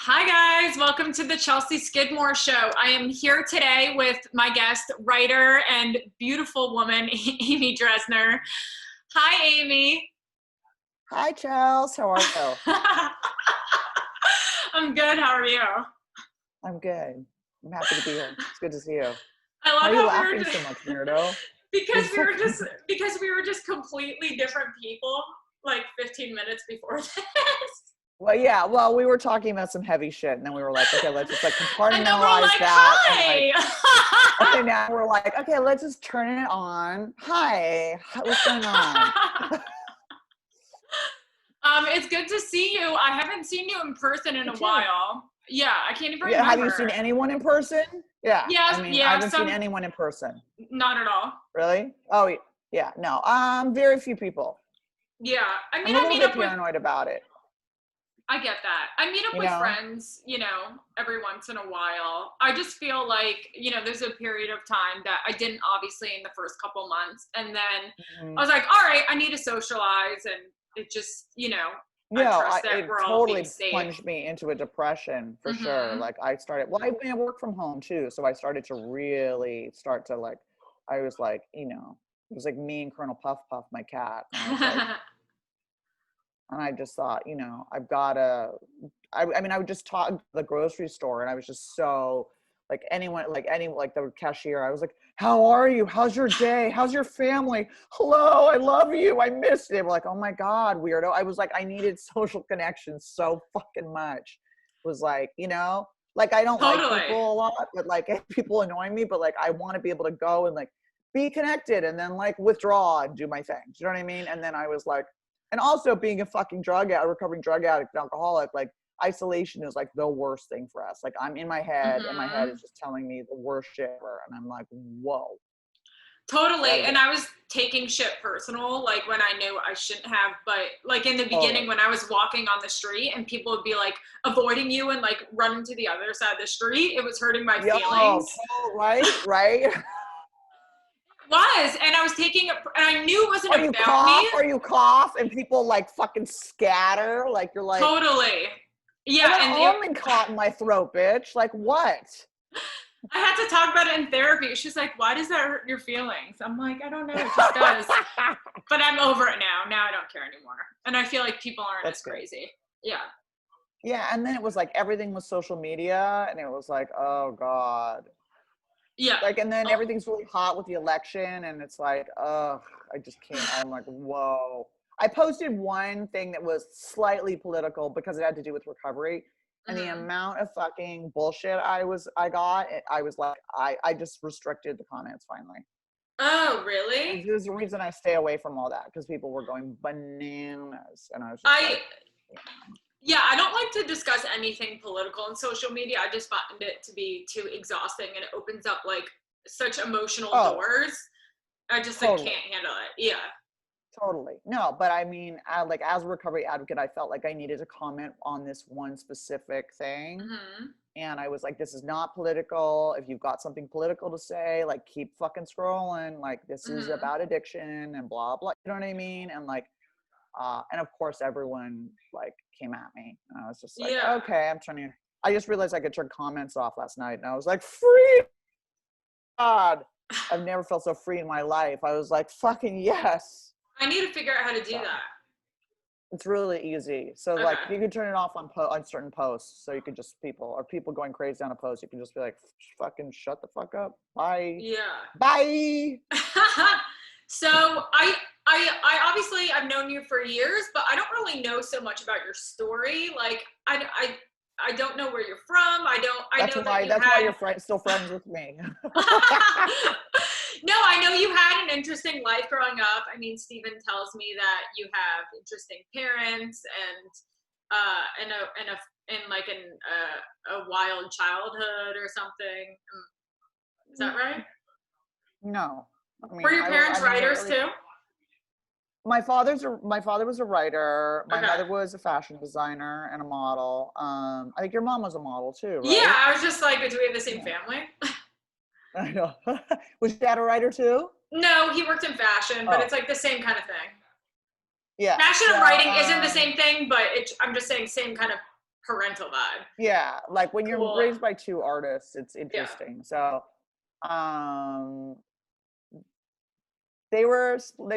Hi guys, welcome to the Chelsea Skidmore Show. I am here today with my guest, writer and beautiful woman, Amy Dresner. Hi, Amy. Hi, Chels. How are you? I'm good. How are you? I'm good. I'm happy to be here. It's good to see you. I love How are you how we were laughing so much, weirdo? because we were just completely different people like 15 minutes before this. Well, yeah. Well, we were talking about some heavy shit, and then we were like, okay, let's just like compartmentalize And then we're like, that. hi. And like, okay, now we're like, okay, let's just turn it on. Hi, what's going on? It's good to see you. I haven't seen you in person in a while. Yeah, I can't even remember. Have you seen anyone in person? Yeah. Yes, I mean, yeah, I haven't seen anyone in person. Not at all. Really? Oh, yeah. No. Very few people. Yeah, I mean, I'm a little bit paranoid about it. I get that. I meet up with friends, every once in a while. I just feel like, there's a period of time that I didn't obviously in the first couple months. And then I was like, all right, I need to socialize. And it just, I trust that it we're all being totally safe. plunged me into a depression for sure. Like I work from home too. So I started to really I was like, it was like me and Colonel Puff Puff, my cat. And I was like, and I just thought, I've got to, I would just talk to the grocery store and I was just so like the cashier, I was like, how are you? How's your day? How's your family? Hello, I love you. I missed it. They were like, oh my God, weirdo. I was like, I needed social connection so fucking much. It was like, like I don't like people a lot, but like people annoy me, but like I want to be able to go and like be connected and then like withdraw and do my thing. Do you know what I mean? And then I was like, and also being a fucking recovering drug addict and alcoholic, like isolation is like the worst thing for us. Like I'm in my head and my head is just telling me the worst shit ever. And I'm like, whoa. Totally. And I was taking shit personal, like when I knew I shouldn't have, but like in the beginning when I was walking on the street and people would be like avoiding you and like running to the other side of the street, it was hurting my feelings. Right. Was, and I was taking it, and I knew it wasn't about me. Or you cough and people like fucking scatter, like you're like totally, yeah. And almond caught in my throat, bitch. Like what? I had to talk about it in therapy. She's like, "Why does that hurt your feelings?" I'm like, "I don't know, it just does." But I'm over it now. Now I don't care anymore, and I feel like people aren't as crazy. Yeah. Yeah, and then it was like everything was social media, and it was like, oh God. Yeah. Like, and then everything's really hot with the election, and it's like, ugh, I just can't. I'm like, whoa. I posted one thing that was slightly political because it had to do with recovery, and the amount of fucking bullshit I got, I was like, I just restricted the comments finally. Oh, really? There's a reason I stay away from all that because people were going bananas, and I was just Yeah, I don't like to discuss anything political on social media. I just find it to be too exhausting and it opens up like such emotional doors. I just can't handle it. Yeah. Totally. No, but I mean, like as a recovery advocate, I felt like I needed to comment on this one specific thing. And I was like, this is not political. If you've got something political to say, like keep fucking scrolling. Like this is about addiction and blah, blah. You know what I mean? And like, and of course everyone like came at me and I was just like, okay, I just realized I could turn comments off last night and I was like, free God. I've never felt so free in my life. I was like, fucking yes. I need to figure out how to do that. It's really easy. So like you can turn it off on certain posts. So you could just people going crazy on a post. You can just be like, fucking shut the fuck up. Bye. Yeah. Bye. So I obviously I've known you for years, but I don't really know so much about your story. Like I don't know where you're from. That's why you're still friends with me. No, I know you had an interesting life growing up. I mean, Steven tells me that you have interesting parents and a wild childhood or something. Is that right? No. I mean, were your parents writers too? My father was a writer. My mother was a fashion designer and a model. I think your mom was a model too, right? Yeah, I was just like, do we have the same family? I know. Was your dad a writer too? No, he worked in fashion, but it's like the same kind of thing. Yeah. Fashion and writing isn't the same thing, but I'm just saying same kind of parental vibe. Yeah, like when you're Cool. raised by two artists, it's Yeah. interesting. So, um, they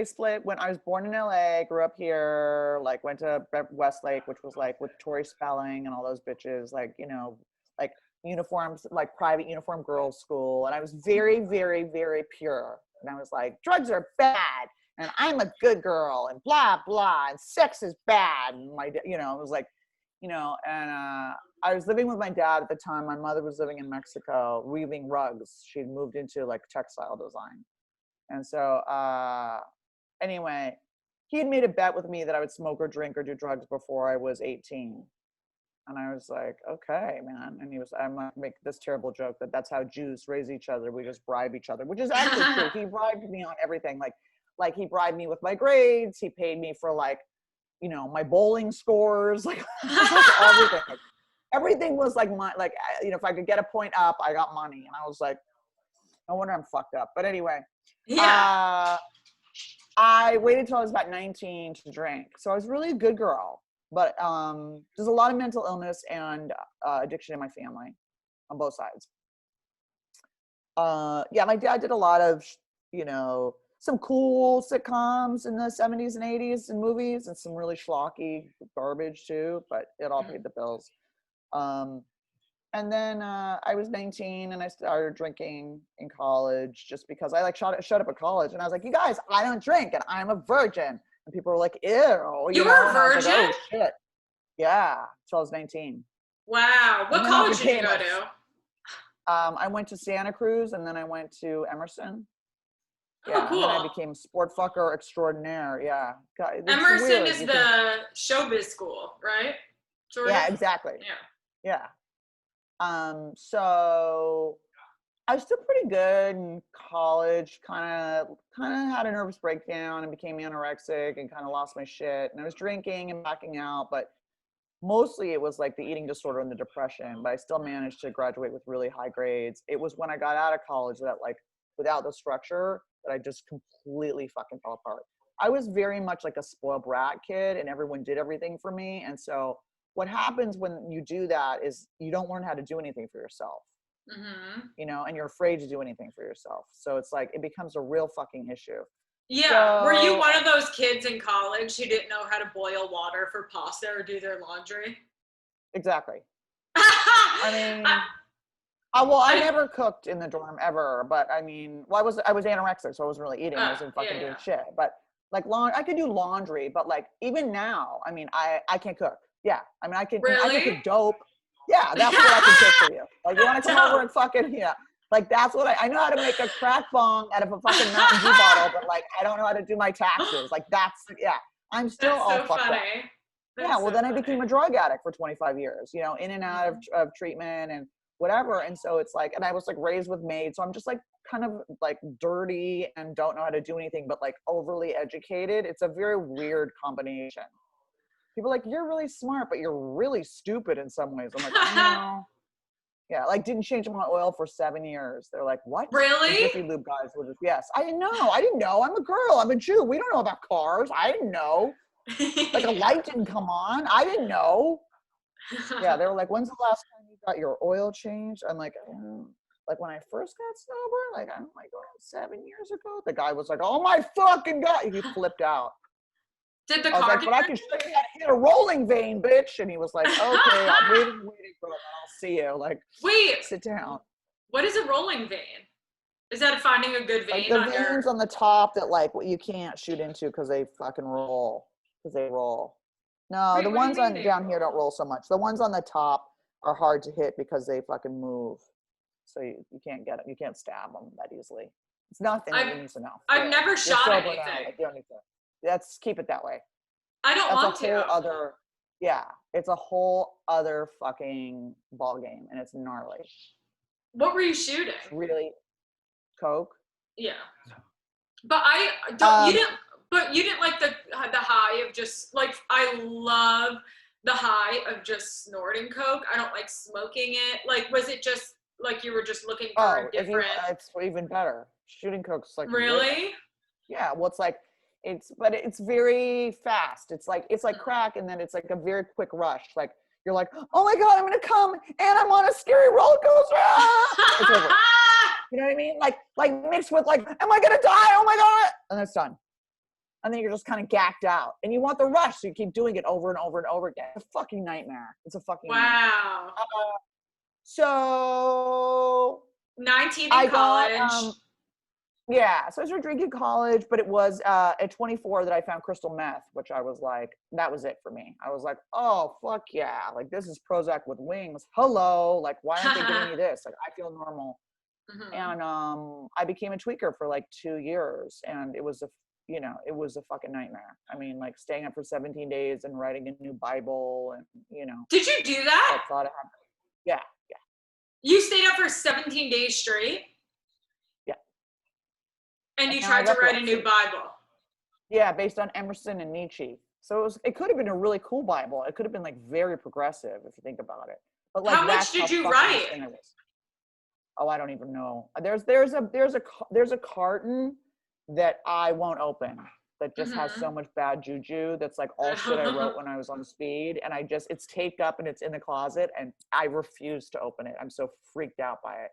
split when I was born in LA, grew up here, like went to Westlake, which was like with Tori Spelling and all those bitches, like, you know, like uniforms, like private uniform girls school. And I was very, very, very pure. And I was like, drugs are bad and I'm a good girl and blah, blah, and sex is bad. And you know, it was like, you know, and I was living with my dad at the time. My mother was living in Mexico, weaving rugs. She'd moved into like textile design. And so, anyway, he had made a bet with me that I would smoke or drink or do drugs before I was 18. And I was like, okay, man. And I'm going to make this terrible joke that that's how Jews raise each other. We just bribe each other, which is actually true. He bribed me on everything. Like he bribed me with my grades. He paid me for like, you know, my bowling scores, like everything. Everything was like you know, if I could get a point up, I got money. And I was like, no wonder I'm fucked up. But anyway, yeah. I waited till I was about 19 to drink. So I was really a good girl. But there's a lot of mental illness and addiction in my family on both sides. Yeah, my dad did a lot of, you know, some cool sitcoms in the 70s and 80s and movies, and some really schlocky garbage too, but it all paid the bills. And then I was 19 and I started drinking in college just because I like showed up at college and I was like, you guys, I don't drink and I'm a virgin. And people were like, ew. You were a virgin? Like, oh shit. Yeah, till I was 19. Wow. What college did you go to? I went to Santa Cruz and then I went to Emerson. Yeah, cool. And then I became sport fucker extraordinaire. Yeah. Emerson is the showbiz school, right? Sort yeah, of? Exactly. Yeah. So I was still pretty good in college, kind of had a nervous breakdown and became anorexic and kind of lost my shit. And I was drinking and backing out, but mostly it was like the eating disorder and the depression, but I still managed to graduate with really high grades. It was when I got out of college that like without the structure that I just completely fucking fell apart. I was very much like a spoiled brat kid and everyone did everything for me. And so what happens when you do that is you don't learn how to do anything for yourself, you know, and you're afraid to do anything for yourself. So it's like, it becomes a real fucking issue. Yeah. Were you one of those kids in college who didn't know how to boil water for pasta or do their laundry? Exactly. I mean, I never cooked in the dorm ever, but I mean, I was anorexic, so I wasn't really eating. I wasn't fucking doing shit. But like I could do laundry, but like even now, I mean, I can't cook. Yeah, I mean, I can cook dope. Yeah, that's what I can cook for you. Like, you want to come over and fucking, yeah. Like, that's what I know how to make a crack bong out of a fucking Mountain Dew bottle, but like, I don't know how to do my taxes. Like, I'm still all fucked up. Yeah, well, then I became a drug addict for 25 years, you know, in and out of treatment and whatever. And so it's like, and I was like raised with maids. So I'm just like kind of like dirty and don't know how to do anything, but like overly educated. It's a very weird combination. People are like, you're really smart, but you're really stupid in some ways. I'm like, I know. Yeah, like didn't change my oil for 7 years. They're like, what? Really? The Jiffy Lube guys were just, yes. I didn't know. I'm a girl. I'm a Jew. We don't know about cars. I didn't know. Like a light didn't come on. I didn't know. Yeah, they were like, when's the last time you got your oil changed? I'm like, like when I first got sober, like I'm like, 7 years ago. The guy was like, oh my fucking God. He flipped out. Did the car but I can show you how to hit a rolling vein, bitch. And he was like, okay, I'm waiting for it. I'll see you. Like, wait, sit down. What is a rolling vein? Is that finding a good vein? Like the veins on the top that like you can't shoot into because they fucking roll. No, wait, the ones down here don't roll so much. The ones on the top are hard to hit because they fucking move. So you can't get them. You can't stab them that easily. It's nothing that you need to know. I've never shot anything. You don't need to. Let's keep it that way. I don't want to. It's a whole other fucking ball game, and it's gnarly. What were you shooting? Really, coke. Yeah, but I don't. You didn't like the high of just like I love the high of just snorting coke. I don't like smoking it. Like, was it just like you were just looking for a different? It's even better. Shooting coke's like really. Yeah, well, it's like. It's very fast. It's like crack, and then it's like a very quick rush. Like You're like, oh my God, I'm going to come and I'm on a scary roller coaster. It's over. You know what I mean? Like mixed with like, am I going to die? Oh my God. And it's done. And then you're just kind of gacked out. And you want the rush, so you keep doing it over and over and over again. It's a fucking nightmare. It's a fucking wow. nightmare. So 19 in college. Yeah, so I started drinking college, but it was at 24 that I found crystal meth, which I was like, that was it for me. I was like, oh, fuck yeah. Like, this is Prozac with wings. Hello. Like, why aren't they giving me this? Like, I feel normal. Mm-hmm. And I became a tweaker for like 2 years, and it was it was a fucking nightmare. I mean, like staying up for 17 days and writing a new Bible and, Did you do that? I thought it happened. Yeah. You stayed up for 17 days straight? Yeah. And you tried to write a new Bible? Yeah, based on Emerson and Nietzsche. So it could have been a really cool Bible. It could have been like very progressive if you think about it. But like, how much did you write? Oh, I don't even know. There's a carton that I won't open that just has so much bad juju. That's like all shit I wrote when I was on speed, and it's taped up and it's in the closet, and I refuse to open it. I'm so freaked out by it.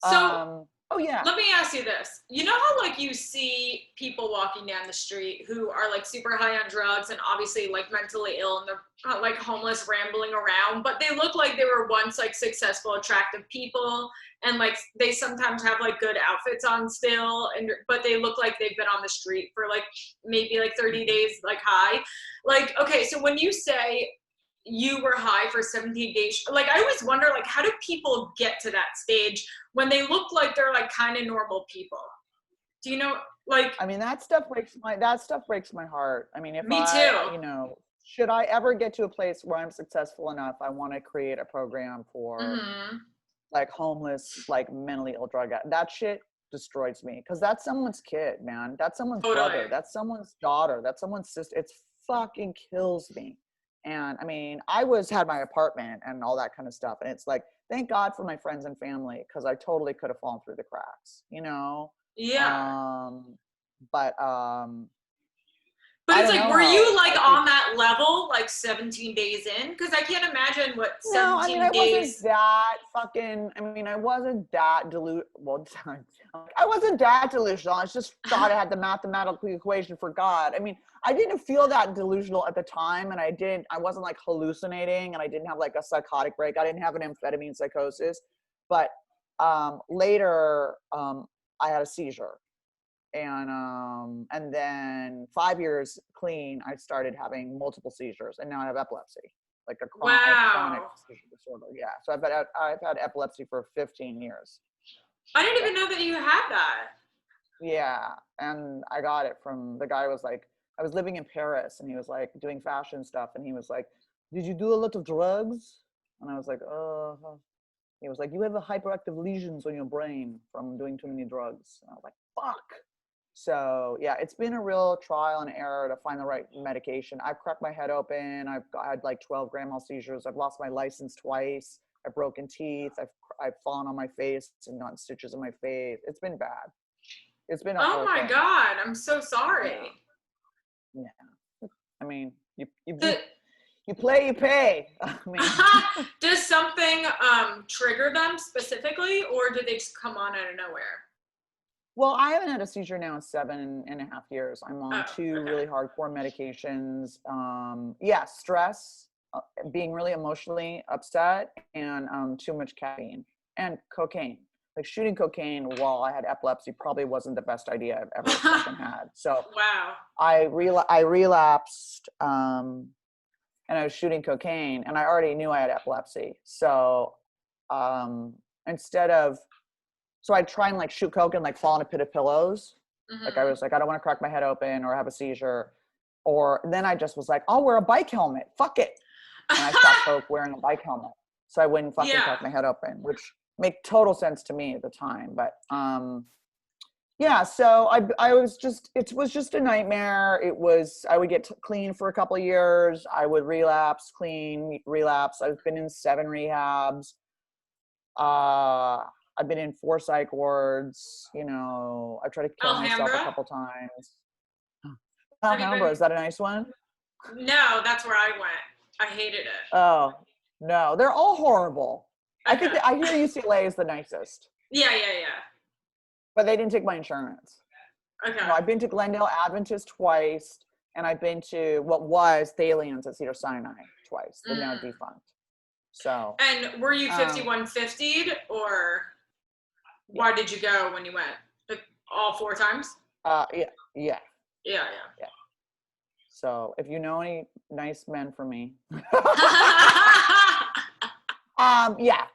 So oh yeah. Let me ask you this. You know how like you see people walking down the street who are like super high on drugs and obviously like mentally ill, and they're like homeless rambling around, but they look like they were once like successful, attractive people, and like they sometimes have like good outfits on still, but they look like they've been on the street for like maybe like 30 days like high. Like, okay, so when you say you were high for 17 days, like I always wonder, like, how do people get to that stage when they look like they're like kind of normal people? Do you know, like, I mean, that stuff breaks my heart. I mean, me too. Should I ever get to a place where I'm successful enough, I want to create a program for like homeless, like mentally ill drug addicts. That shit destroys me, because that's someone's kid, man. That's someone's brother. That's someone's daughter. That's someone's sister. It's fucking kills me. And I mean, I had my apartment and all that kind of stuff. And it's like, thank God for my friends and family, because I totally could have fallen through the cracks, Yeah. But it's like, were you like on that level, like 17 days in? Because I can't imagine what 17 days. I wasn't that I wasn't that delusional. I just thought I had the mathematical equation for God. I mean, I didn't feel that delusional at the time, and I wasn't like hallucinating, and I didn't have like a psychotic break. I didn't have an amphetamine psychosis. But later, I had a seizure. And then 5 years clean, I started having multiple seizures, and now I have epilepsy, like a chronic seizure disorder. Yeah. So I've had epilepsy for 15 years. I didn't even know that you had that. Yeah. And I got it from the guy. I was living in Paris, and he was like doing fashion stuff. And he was like, did you do a lot of drugs? And I was like, he was like, you have a hyperactive lesions on your brain from doing too many drugs. And I was like, fuck. So yeah, it's been a real trial and error to find the right medication. I've cracked my head open. I've had like 12 grand mal seizures. I've lost my license twice. I've broken teeth. I've fallen on my face and gotten stitches in my face. It's been bad. It's been a whole thing. God, I'm so sorry. Yeah. I mean, you play, you pay. I mean, does something trigger them specifically, or do they just come on out of nowhere? Well, I haven't had a seizure now in 7.5 years. I'm on 2 really hardcore medications. Stress, being really emotionally upset, and too much caffeine and cocaine. Like shooting cocaine while I had epilepsy probably wasn't the best idea I've ever fucking had. So wow. I relapsed, and I was shooting cocaine, and I already knew I had epilepsy. So so I'd try and like shoot coke and like fall in a pit of pillows. Like I was like, I don't want to crack my head open or have a seizure. Or then I just was like, I'll wear a bike helmet. Fuck it. And I stopped coke wearing a bike helmet, so I wouldn't fucking crack my head open, which made total sense to me at the time. But so it was just a nightmare. I would get clean for a couple of years. I would relapse, clean, relapse. I've been in 7 rehabs. I've been in 4 psych wards. I've tried to kill myself a couple times. Alhambra, is that a nice one? No, that's where I went. I hated it. Oh, No, they're all horrible. Okay. I hear UCLA is the nicest. Yeah. But they didn't take my insurance. Okay. No, I've been to Glendale Adventist twice, and I've been to what was Thalians at Cedars-Sinai twice. They're now defunct. So. And were you 5150'd, or why did you go when you went? Like, all 4 times? Yeah. Yeah. So if you know any nice men for me. Yeah.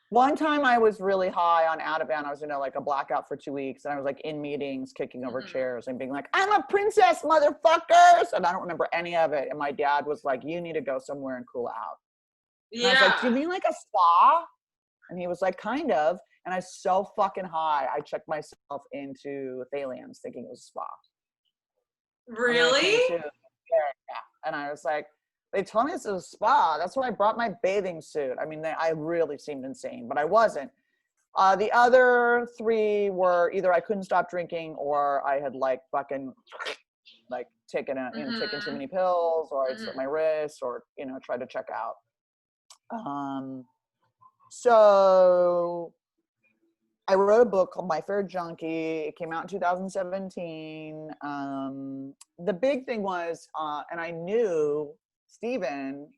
One time I was really high on Ativan. I was in like a blackout for 2 weeks, and I was like in meetings, kicking over chairs and being like, "I'm a princess, motherfuckers!" And I don't remember any of it. And my dad was like, "You need to go somewhere and cool out." And I was like, "Do you mean like a spa?" And he was like, "Kind of." And I was so fucking high, I checked myself into Thalians thinking it was a spa. Really? And I was like, they told me this is a spa. That's why I brought my bathing suit. I mean, I really seemed insane, but I wasn't. The other 3 were either I couldn't stop drinking, or I had like fucking like taken too many pills, or I'd slit my wrist, or tried to check out. So I wrote a book called My Fair Junkie. It came out in 2017. The big thing was, and I knew Steven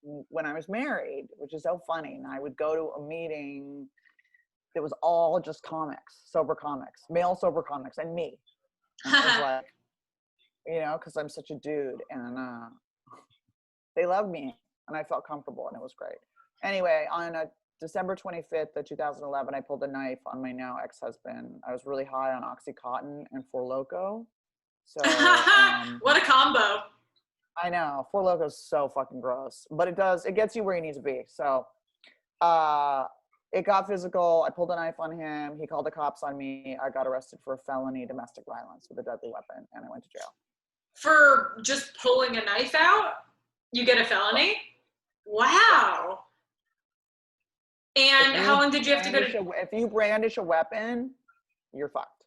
when I was married, which is so funny. And I would go to a meeting that was all just comics, sober comics, male sober comics, and me. And I was like, because I'm such a dude, and they loved me, and I felt comfortable, and it was great. Anyway, on December 25th of 2011, I pulled a knife on my now ex-husband. I was really high on Oxycontin and Four Loko. So what a combo. I know. Four Loko is so fucking gross, but it gets you where you need to be. So it got physical. I pulled a knife on him. He called the cops on me. I got arrested for felony domestic violence with a deadly weapon, and I went to jail. For just pulling a knife out? You get a felony? Wow. And how long did you have to go to? If you brandish a weapon, you're fucked.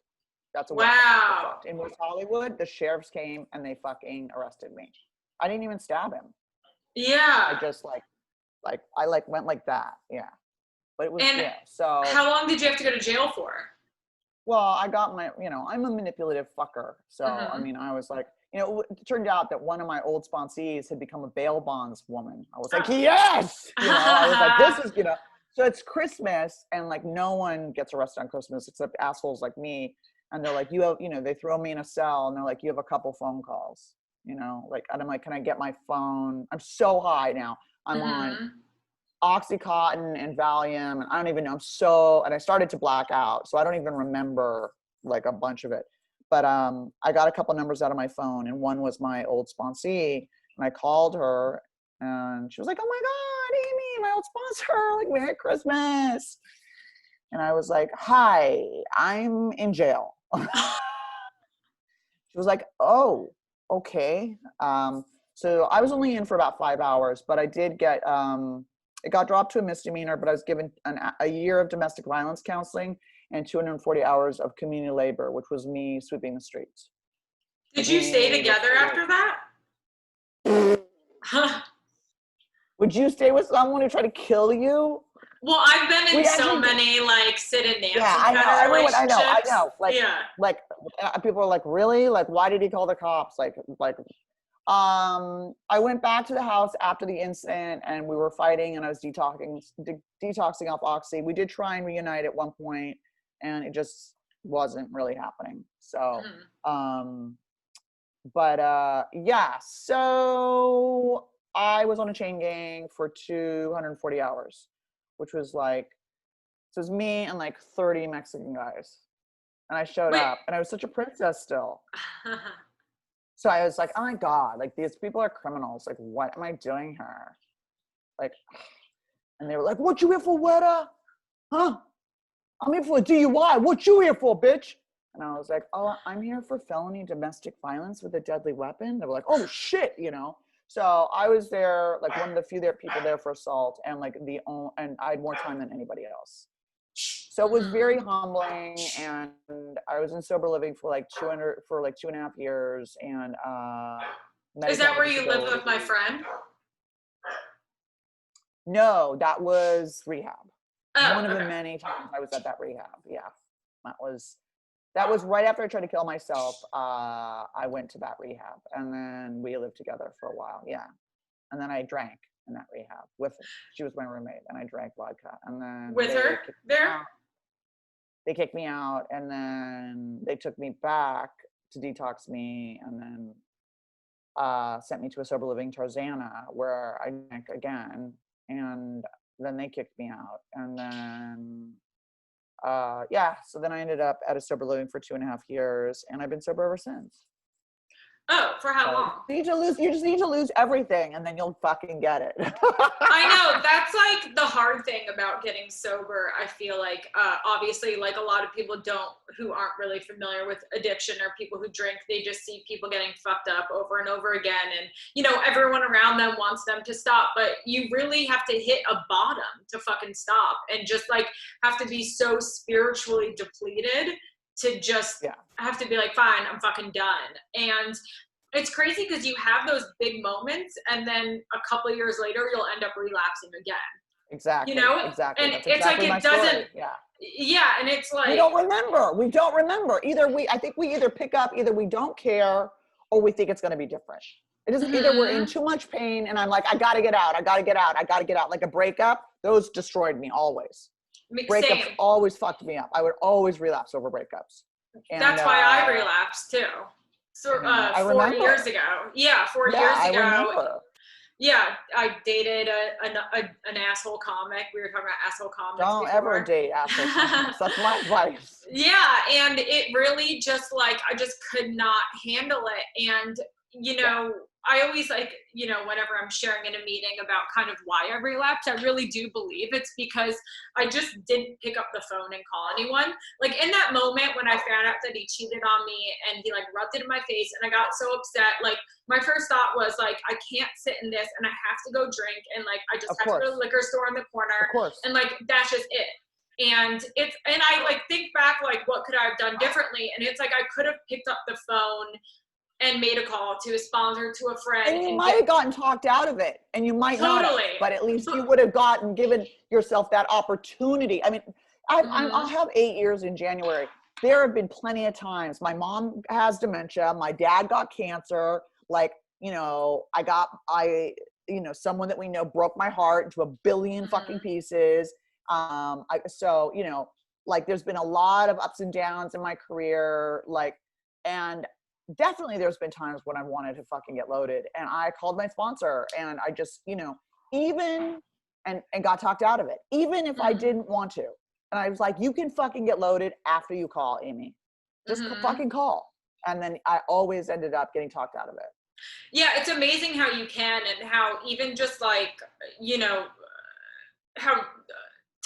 That's a wow. In West Hollywood, the sheriffs came and they fucking arrested me. I didn't even stab him. Yeah. I just went like that. Yeah. But it was, so. How long did you have to go to jail for? Well, I got my, I'm a manipulative fucker. So, I mean, I was like, it turned out that one of my old sponsees had become a bail bonds woman. I was like, yes! I was like, this is, so it's Christmas, and like no one gets arrested on Christmas except assholes like me. And they're like, they throw me in a cell, and they're like, you have a couple phone calls, and I'm like, can I get my phone? I'm so high now. I'm on Oxycontin and Valium, and I don't even know. And I started to black out, so I don't even remember like a bunch of it. But I got a couple numbers out of my phone, and one was my old sponsee, and I called her, and she was like, "Oh my God, Amy, my old sponsor, like Merry Christmas." And I was like, "Hi, I'm in jail." She was like, "Oh, okay." So I was only in for about 5 hours, but I did get, it got dropped to a misdemeanor, but I was given a year of domestic violence counseling and 240 hours of community labor, which was me sweeping the streets. Did you stay together after that? Would you stay with someone who tried to kill you? Well, I've been in so many like Sid and Nancy kind of relationships. I know. Like people are like, really? Like, why did he call the cops? I went back to the house after the incident, and we were fighting, and I was detoxing off Oxy. We did try and reunite at one point, and it just wasn't really happening. So, so I was on a chain gang for 240 hours, which was like, so it was me and like 30 Mexican guys. And I showed up, and I was such a princess still. So I was like, oh my God, like these people are criminals. Like, what am I doing here? Like, and they were like, what you here for, Weta? Huh? I'm here for a DUI. What you here for, bitch? And I was like, oh, I'm here for felony domestic violence with a deadly weapon. They were like, oh shit, So I was there, like one of the few people there for assault, and like and I had more time than anybody else. So it was very humbling, and I was in sober living for like 2.5 years. And is that where you lived with my friend? No, that was rehab. Oh, One of the okay. many times I was at that rehab. Yeah. That was right after I tried to kill myself. I went to that rehab, and then we lived together for a while. Yeah. And then I drank in that rehab with her. She was my roommate, and I drank vodka. And then With her there? They kicked me out, and then they took me back to detox me, and then sent me to a sober living Tarzana where I drank again, and then they kicked me out, and then yeah, so then I ended up at a sober living for 2.5 years, and I've been sober ever since. Oh, for how long? You just need to lose everything, and then you'll fucking get it. I know, that's like the hard thing about getting sober. I feel like obviously, like a lot of people who aren't really familiar with addiction or people who drink, they just see people getting fucked up over and over again, and you know, everyone around them wants them to stop, but you really have to hit a bottom to fucking stop, and just like have to be so spiritually depleted to just have to be like, fine, I'm fucking done. And it's crazy because you have those big moments, and then a couple of years later, you'll end up relapsing again. Exactly. You know? Exactly. And That's it's exactly like my it doesn't. story. Yeah. Yeah, and it's like We don't remember. We don't remember. I think we either pick up, either we don't care, or we think it's going to be different. It isn't either we're in too much pain, and I'm like, I got to get out. I got to get out. I got to get out. Like a breakup, those destroyed me always. Breakups always fucked me up. I would always relapse over breakups. And, that's why I relapsed too. So 4 years ago. Yeah, 4 years ago. I remember. Yeah, I dated an asshole comic. We were talking about asshole comics. Don't ever date asshole comics. That's my advice. Yeah, and it really just like, I just could not handle it. And, you know, I always like, you know, whenever I'm sharing in a meeting about kind of why I relapsed, I really do believe it's because I just didn't pick up the phone and call anyone. Like in that moment when I found out that he cheated on me and he like rubbed it in my face and I got so upset, like my first thought was like, I can't sit in this and I have to go drink, and like I just have to go to the liquor store in the corner, and like that's just it. And I like think back, like what could I have done differently, and it's like I could have picked up the phone and made a call to a sponsor, to a friend. And you might have gotten talked out of it, and you might not have, but at least you would have given yourself that opportunity. I mean, I'll have 8 years in January. There have been plenty of times. My mom has dementia. My dad got cancer. Like, you know, someone that we know broke my heart into a billion fucking pieces. So, you know, like there's been a lot of ups and downs in my career, like, and definitely there's been times when I wanted to fucking get loaded, and I called my sponsor, and I just, you know, and got talked out of it, even if I didn't want to. And I was like, you can fucking get loaded after you call, Amy. Just fucking call. And then I always ended up getting talked out of it. Yeah, it's amazing how you can, and how even just like, you know, how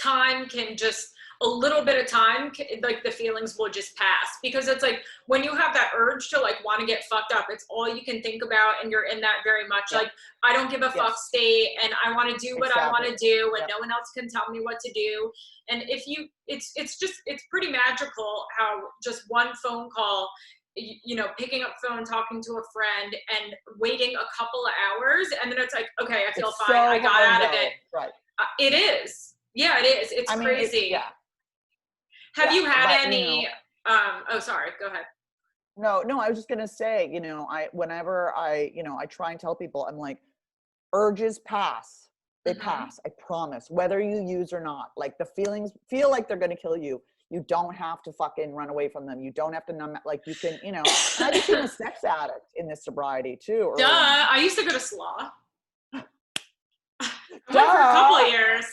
time can just, a little bit of time, like the feelings will just pass, because it's like when you have that urge to like want to get fucked up, it's all you can think about, and you're in that very much like I don't give a fuck state, and I want to do what I want to do, and no one else can tell me what to do. And if you, it's pretty magical how just one phone call, you know, picking up the phone, talking to a friend, and waiting a couple of hours, and then it's like, okay, I feel fine, I got out of it. Right. It is. Yeah, it is. It's crazy. Have you had any, you know, oh, sorry, go ahead. No, I was just going to say, you know, whenever I try and tell people, I'm like, urges pass. They pass. I promise. Whether you use or not, like the feelings feel like they're going to kill you. You don't have to fucking run away from them. You don't have to numb it. Like you can, you know, I became a sex addict in this sobriety too. Duh. I used to go to slaw. I went for a couple of years.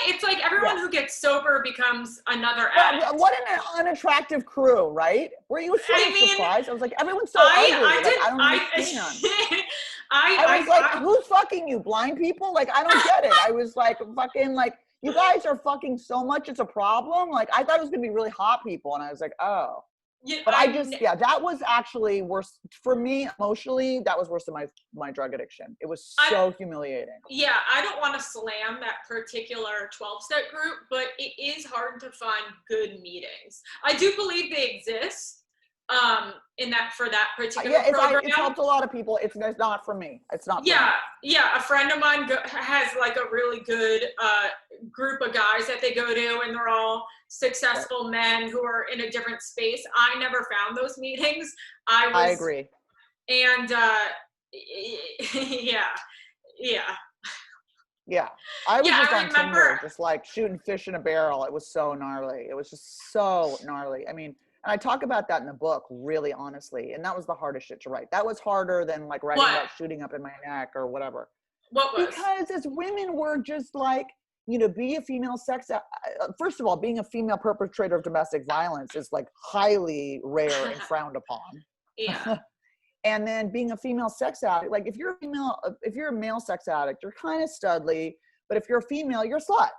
It's like everyone who gets sober becomes another addict. What an unattractive crew, right? Were you surprised? I was like, everyone's so ugly. I don't understand. I was like, who's fucking you, blind people? Like, I don't get it. I was like, fucking like, you guys are fucking so much, it's a problem. Like, I thought it was gonna be really hot people, and I was like, oh. Yeah, but that was actually worse for me emotionally. That was worse than my drug addiction. It was so humiliating. Yeah, I don't want to slam that particular 12-step group, but it is hard to find good meetings. I do believe they exist, in that, for that particular program. It's helped a lot of people. It's not for me. It's not for me. Yeah. A friend of mine has like a really good group of guys that they go to, and they're all successful men who are in a different space. I never found those meetings. I agree. And Yeah. I was just on Tinder, just like shooting fish in a barrel. It was so gnarly. It was just so gnarly. I mean, and I talk about that in the book, really honestly. And that was the hardest shit to write. That was harder than like writing about shooting up in my neck or whatever. What was? Because as women, we're just like, be a female first of all, being a female perpetrator of domestic violence is like highly rare and frowned upon. Yeah. And then being a female sex addict, like if you're a male sex addict, you're kind of studly, but if you're a female, you're a slut,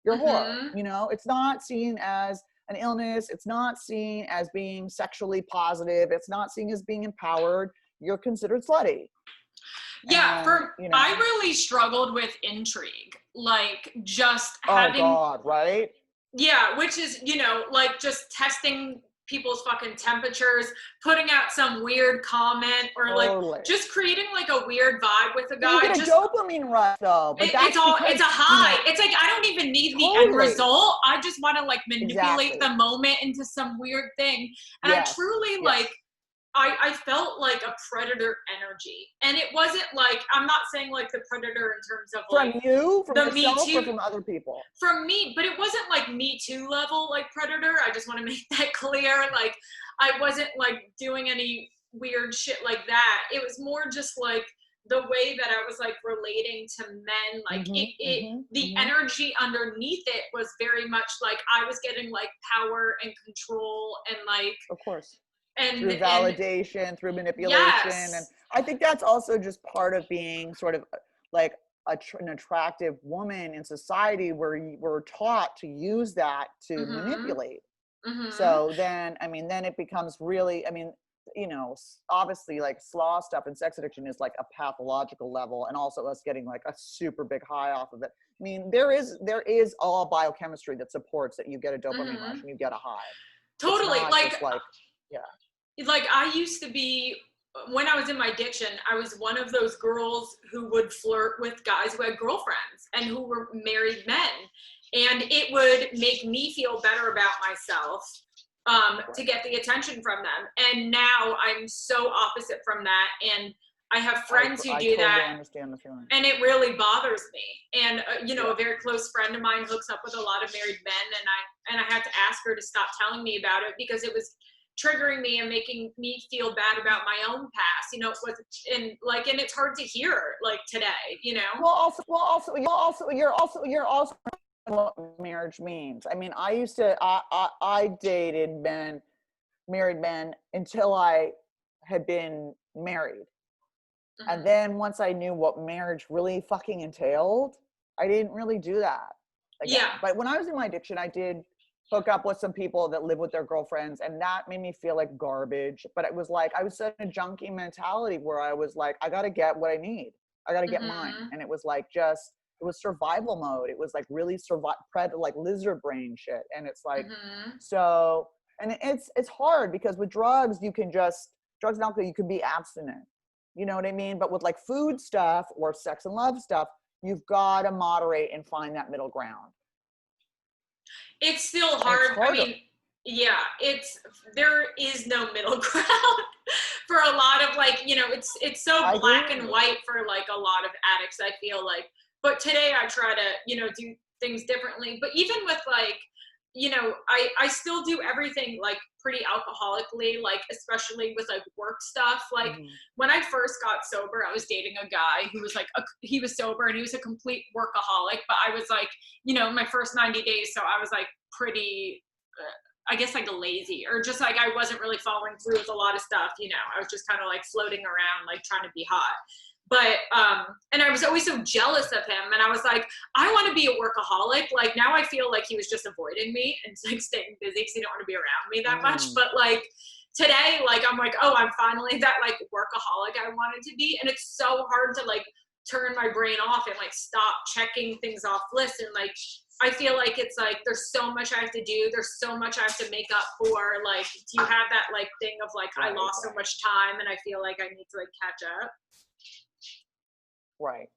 you're a whore. It's not seen as an illness. It's not seen as being sexually positive. It's not seen as being empowered. You're considered slutty. Yeah. I really struggled with intrigue, like just having. Oh God, right? Yeah. Which is, like just testing people's fucking temperatures, putting out some weird comment, or like just creating like a weird vibe with a guy. You get a dopamine rush though, but it's a high. It's like I don't even need the end result. I just want to like manipulate the moment into some weird thing. And I truly like I felt like a predator energy. And it wasn't like, I'm not saying like the predator in terms of like from you, from the yourself, Me Too, or from other people. From me, but it wasn't like Me Too level like predator. I just want to make that clear. Like I wasn't like doing any weird shit like that. It was more just like the way that I was like relating to men, like the energy underneath it was very much like I was getting like power and control and like, of course. And through validation, through manipulation. And I think that's also just part of being sort of like an attractive woman in society, where we're taught to use that to manipulate. So then it becomes really, obviously like slaw stuff and sex addiction is like a pathological level, and also us getting like a super big high off of it. I mean, there is all biochemistry that supports that you get a dopamine rush and you get a high. Totally. Like I used to be, when I was in my addiction, I was one of those girls who would flirt with guys who had girlfriends and who were married men. And it would make me feel better about myself to get the attention from them. And now I'm so opposite from that. And I have friends who do that. I understand the feeling. And it really bothers me. And, a very close friend of mine hooks up with a lot of married men. And I had to ask her to stop telling me about it, because it was triggering me and making me feel bad about my own past, and it's hard to hear like today, Well, also, you're also what marriage means. I mean, I dated married men until I had been married. And then once I knew what marriage really fucking entailed, I didn't really do that again. Yeah. But when I was in my addiction, I did hook up with some people that live with their girlfriends, and that made me feel like garbage. But it was like I was in a junkie mentality where I was like, I gotta get what I need. I gotta get mine. And it was like it was survival mode. It was like really like lizard brain shit. And it's like so, and it's hard because with drugs and alcohol, you can be abstinent. You know what I mean? But with like food stuff or sex and love stuff, you've got to moderate and find that middle ground. It's still hard. I mean, there is no middle ground for a lot of like, it's so black and white for like a lot of addicts, I feel like. But today I try to, do things differently. But even with like, I still do everything like pretty alcoholically, like especially with like work stuff. Like when I first got sober, I was dating a guy who was like, he was sober and he was a complete workaholic. But I was like, my first 90 days. So I was like pretty, I guess like lazy, or just like I wasn't really following through with a lot of stuff. I was just kind of like floating around, like trying to be hot. But, and I was always so jealous of him. And I was like, I want to be a workaholic. Like now I feel like he was just avoiding me and like staying busy because he didn't want to be around me that much. But like today, like, I'm like, oh, I'm finally that like workaholic I wanted to be. And it's so hard to like turn my brain off and like stop checking things off lists and like I feel like it's like, there's so much I have to do. There's so much I have to make up for. Like, do you have that like thing of like, I lost so much time and I feel like I need to like catch up? Right.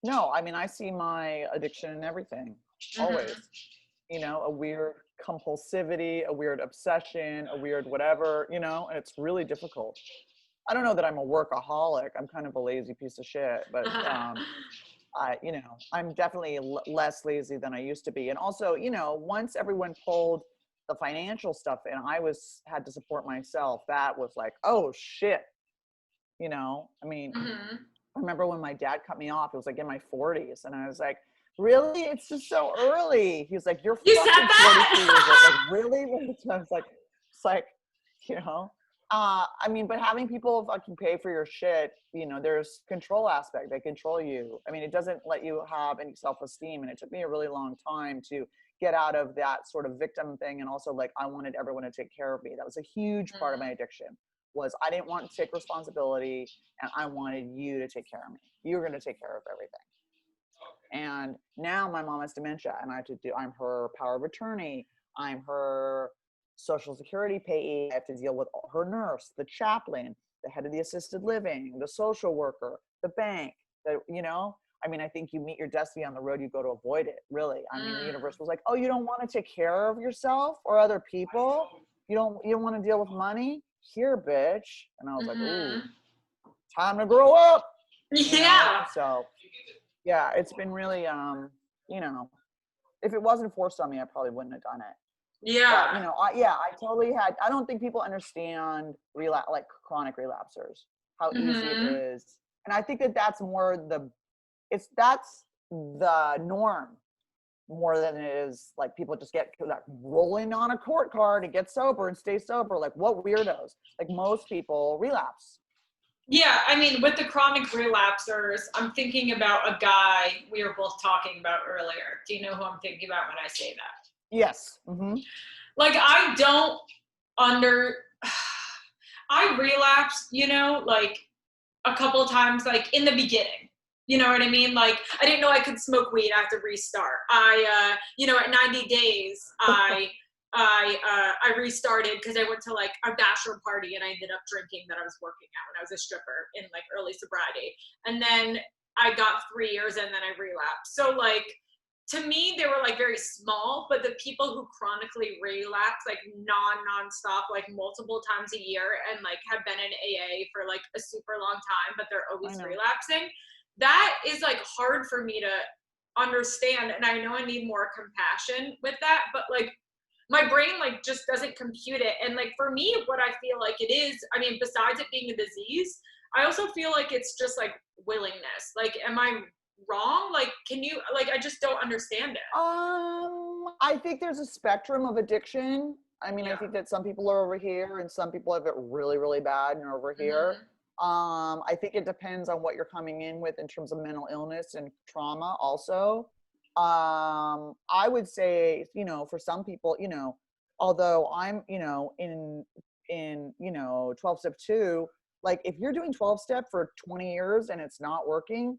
No, I mean, I see my addiction in everything, always. You know, a weird compulsivity, a weird obsession, a weird whatever, you know, and it's really difficult. I don't know that I'm a workaholic. I'm kind of a lazy piece of shit, but you know, I'm definitely less lazy than I used to be. And also, you know, once everyone pulled the financial stuff and I had to support myself, that was like, oh shit. You know, I mean, I remember when my dad cut me off, it was like in my 40s. And I was like, really? It's just so early. He was like, you're You fucking said that? 42 years old. Like, really? I was like, it's like, you know, I mean, but having people fucking pay for your shit, you know, there's control aspect. They control you. I mean, it doesn't let you have any self-esteem. And it took me a really long time to get out of that sort of victim thing. And also like, I wanted everyone to take care of me. That was a huge part of my addiction. Was I didn't want to take responsibility and I wanted you to take care of me. You're going to take care of everything. And now my mom has dementia and I'm her power of attorney. I'm her social security payee. I have to deal with her nurse, the chaplain, the head of the assisted living, the social worker, the bank, you know, I mean, I think you meet your destiny on the road you go to avoid it, really. I mean, the universe was like, oh, you don't want to take care of yourself or other people? You don't want to deal with money? Here, bitch. And I was like, ooh, time to grow up. Yeah. So yeah, it's been really, you know, if it wasn't forced on me, I probably wouldn't have done it. Yeah. But, you know, I totally I don't think people understand like chronic relapsers, how easy it is. And I think that's more that's the norm more than it is like people just get like rolling on a court card and get sober and stay sober. Like what weirdos? Like most people relapse. Yeah, I mean, with the chronic relapsers, I'm thinking about a guy we were both talking about earlier. Do you know who I'm thinking about when I say that? Yes. Like, I relapsed, you know, like a couple of times, like in the beginning. You know what I mean? Like, I didn't know I could smoke weed. I have to restart. You know, at 90 days, I restarted because I went to like a bachelor party and I ended up drinking that I was working at when I was a stripper in like early sobriety. And then I got 3 years and then I relapsed. So like, to me, they were like very small, but the people who chronically relapse, like nonstop, like multiple times a year and like have been in AA for like a super long time, but they're always relapsing. That is like hard for me to understand. And I know I need more compassion with that, but like my brain like just doesn't compute it. And like for me, what I feel like it is, I mean, besides it being a disease, I also feel like it's just like willingness. Like, am I wrong? Like, can you, like, I just don't understand it. I think there's a spectrum of addiction. I mean, I think that some people are over here and some people have it really, really bad and are over here. I think it depends on what you're coming in with in terms of mental illness and trauma also. I would say, you know, for some people, you know, although I'm, you know, in, you know, 12 step 2, like if you're doing 12 step for 20 years and it's not working,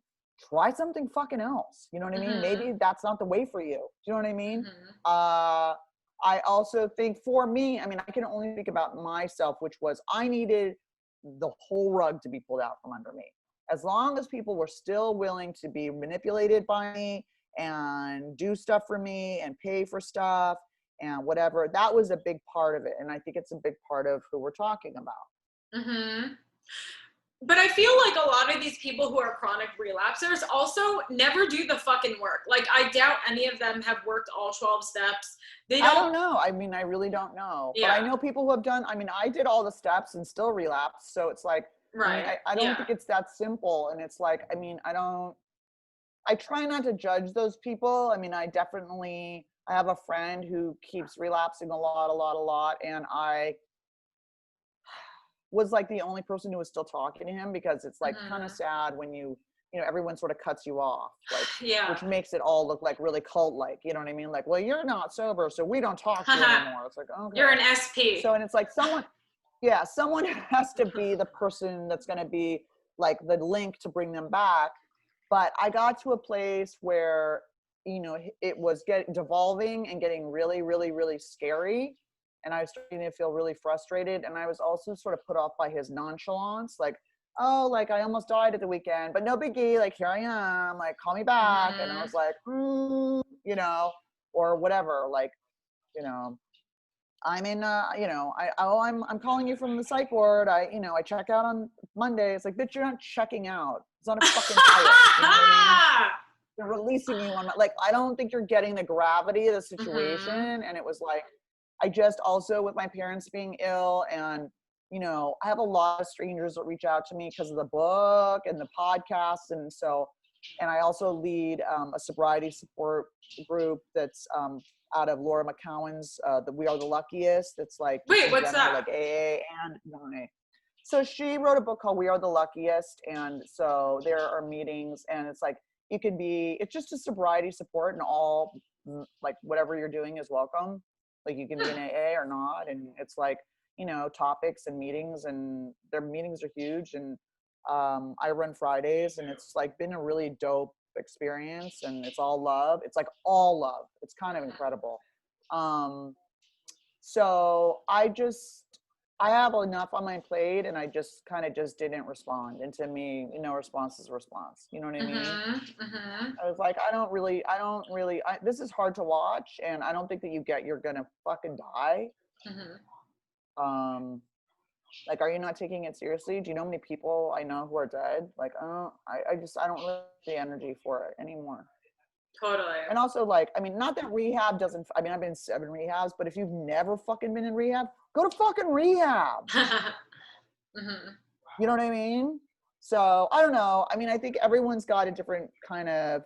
try something fucking else. You know what I mean? Maybe that's not the way for you. Do you know what I mean? I also think for me, I mean, I can only think about myself, which was I needed the whole rug to be pulled out from under me. As long as people were still willing to be manipulated by me and do stuff for me and pay for stuff and whatever, that was a big part of it. And I think it's a big part of who we're talking about. But I feel like a lot of these people who are chronic relapsers also never do the fucking work. Like, I doubt any of them have worked all 12 steps. I don't know. I mean, I really don't know. Yeah. But I know people who have done, I mean, I did all the steps and still relapsed. So it's like, I don't think it's that simple. And it's like, I mean, I try not to judge those people. I mean, I have a friend who keeps relapsing a lot. And I was like the only person who was still talking to him because it's like kind of sad when you know, everyone sort of cuts you off, like, which makes it all look like really cult-like, you know what I mean? Like, well, you're not sober, so we don't talk to you anymore. It's like, okay. You're an SP. So, and it's like someone has to be the person that's going to be like the link to bring them back. But I got to a place where, it was devolving and getting really, really, really scary. And I was starting to feel really frustrated. And I was also sort of put off by his nonchalance, like, oh, like I almost died at the weekend, but no biggie. Like, here I am, like, call me back. And I was like, or whatever. Like, I'm in, I'm calling you from the psych ward. I check out on Monday. It's like, bitch, you're not checking out. It's not a fucking pilot. You know what I mean? They're releasing you on, like, I don't think you're getting the gravity of the situation. And it was like, I just also, with my parents being ill, and, I have a lot of strangers that reach out to me because of the book and the podcast. And I also lead a sobriety support group that's out of Laura McCowan's the We Are the Luckiest. It's like, wait, what's that? Like AA and non-AA. So she wrote a book called We Are the Luckiest. And so there are meetings, and it's like, it's just a sobriety support, and all, like, whatever you're doing is welcome. Like, you can be in AA or not. And it's like, topics and meetings, and their meetings are huge. And I run Fridays, and it's like been a really dope experience, and it's all love. It's like all love. It's kind of incredible. So I have enough on my plate, and I just kind of just didn't respond. And to me, response is a response. You know what I mean? I was like, this is hard to watch, and I don't think that you're gonna fucking die. Like, are you not taking it seriously? Do you know how many people I know who are dead? Like, I don't really have the energy for it anymore. Totally. And also, like, I mean, not that rehab doesn't, I've been 7 rehabs, but if you've never fucking been in rehab, go to fucking rehab. You know what I mean? So, I don't know. I mean, I think everyone's got a different kind of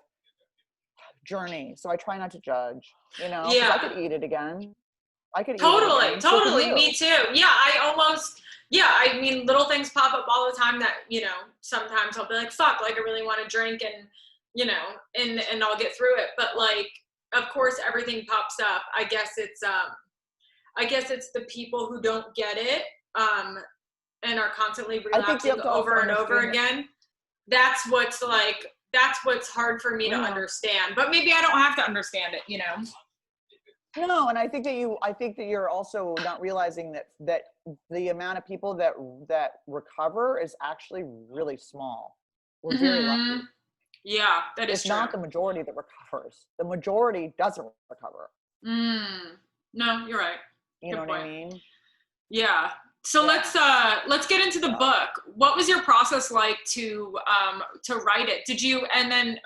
journey. So I try not to judge, Yeah. I could eat it again. I could totally, eat it again. totally. Me too. Yeah, I mean, little things pop up all the time that, sometimes I'll be like, fuck, like I really want to drink, and, and I'll get through it. But, like, of course, everything pops up. I guess it's the people who don't get it, and are constantly relapsing over and over again. That's what's hard for me to understand. But maybe I don't have to understand it, No, and I think that you're also not realizing that the amount of people that recover is actually really small. We're very lucky. Yeah, that is true. It's not the majority that recovers. The majority doesn't recover. No, you're right. You know what I mean? Yeah. So let's get into the book. What was your process like to write it? Did you, and then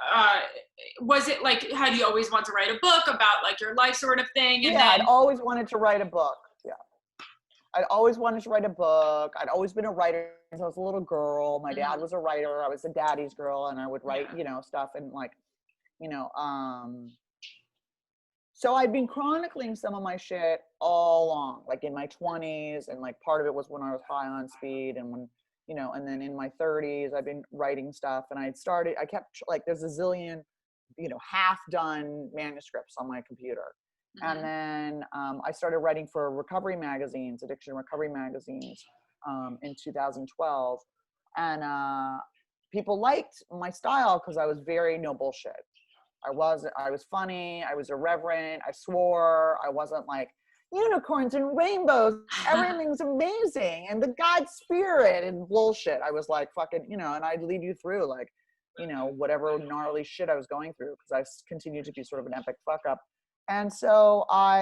was it like, had you always wanted to write a book about like your life sort of thing? And I'd always wanted to write a book. Yeah. I'd always wanted to write a book. I'd always been a writer since I was a little girl. My dad was a writer. I was a daddy's girl, and I would write, stuff, and like, so I'd been chronicling some of my shit all along, like in my 20s, and like part of it was when I was high on speed, and when, and then in my 30s, I've been writing stuff, and I kept, like, there's a zillion, half done manuscripts on my computer. And then I started writing for recovery magazines, addiction recovery magazines, in 2012. And people liked my style because I was very no bullshit. I was funny. I was irreverent. I swore. I wasn't like unicorns and rainbows. Everything's amazing. And the God spirit and bullshit. I was like fucking, and I'd lead you through like, whatever gnarly shit I was going through, because I continued to be sort of an epic fuck up. And so a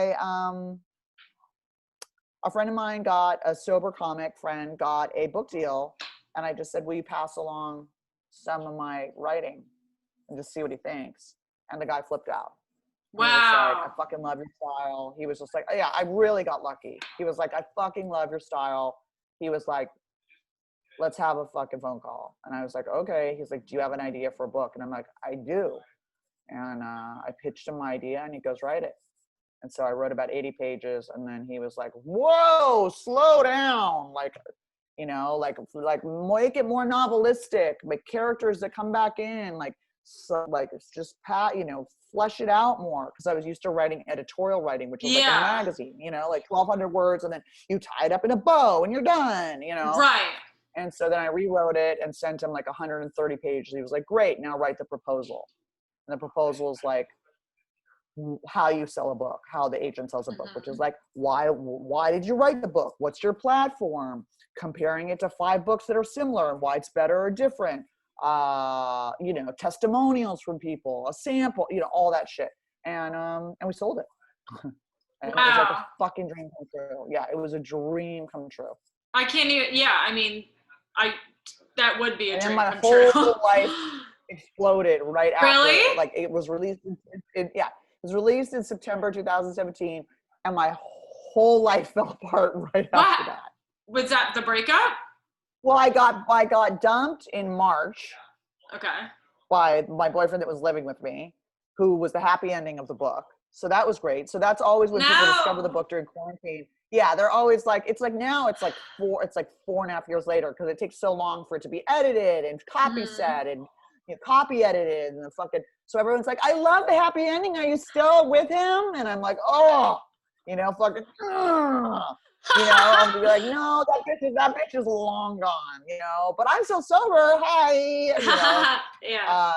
friend of mine a sober comic friend got a book deal. And I just said, will you pass along some of my writing and just see what he thinks? And the guy flipped out. Wow. He was like, I fucking love your style. He was just like, oh, yeah, I really got lucky. He was like, I fucking love your style. He was like, let's have a fucking phone call. And I was like, okay. He's like, do you have an idea for a book? And I'm like, I do. And I pitched him my idea, and he goes, write it. And so I wrote about 80 pages, and then he was like, whoa, slow down. Like, like make it more novelistic, make characters that come back in, like, so like it's just flesh it out more, because I was used to writing editorial writing, which was like a magazine, like 1,200 words, and then you tie it up in a bow and you're done, Right. And so then I rewrote it and sent him like 130 pages. He was like, great, now write the proposal. And the proposal is like how you sell a book, how the agent sells a book, which is like, why did you write the book? What's your platform? Comparing it to 5 books that are similar and why it's better or different. You know, testimonials from people, a sample, you know, all that shit. And we sold it. And it was like a fucking dream come true. Yeah, it was a dream come true. I can't even, yeah, I mean, that would be a dream come true. And my whole life exploded right after. Really? Like, it was released, it was released in September 2017, and my whole life fell apart right after that. Was that the breakup? Well, I got dumped in March. Okay. By my boyfriend that was living with me, who was the happy ending of the book. So that was great. So that's always when people discover the book during quarantine. Yeah, they're always like, it's like now it's like 4.5 years later, because it takes so long for it to be edited and copy set and, you know, copy edited and the fucking, so everyone's like, I love the happy ending. Are you still with him? And I'm like, oh, you know, fucking, you know, I'll be like, no, that bitch is long gone, you know, but I'm still sober. Hi. You know?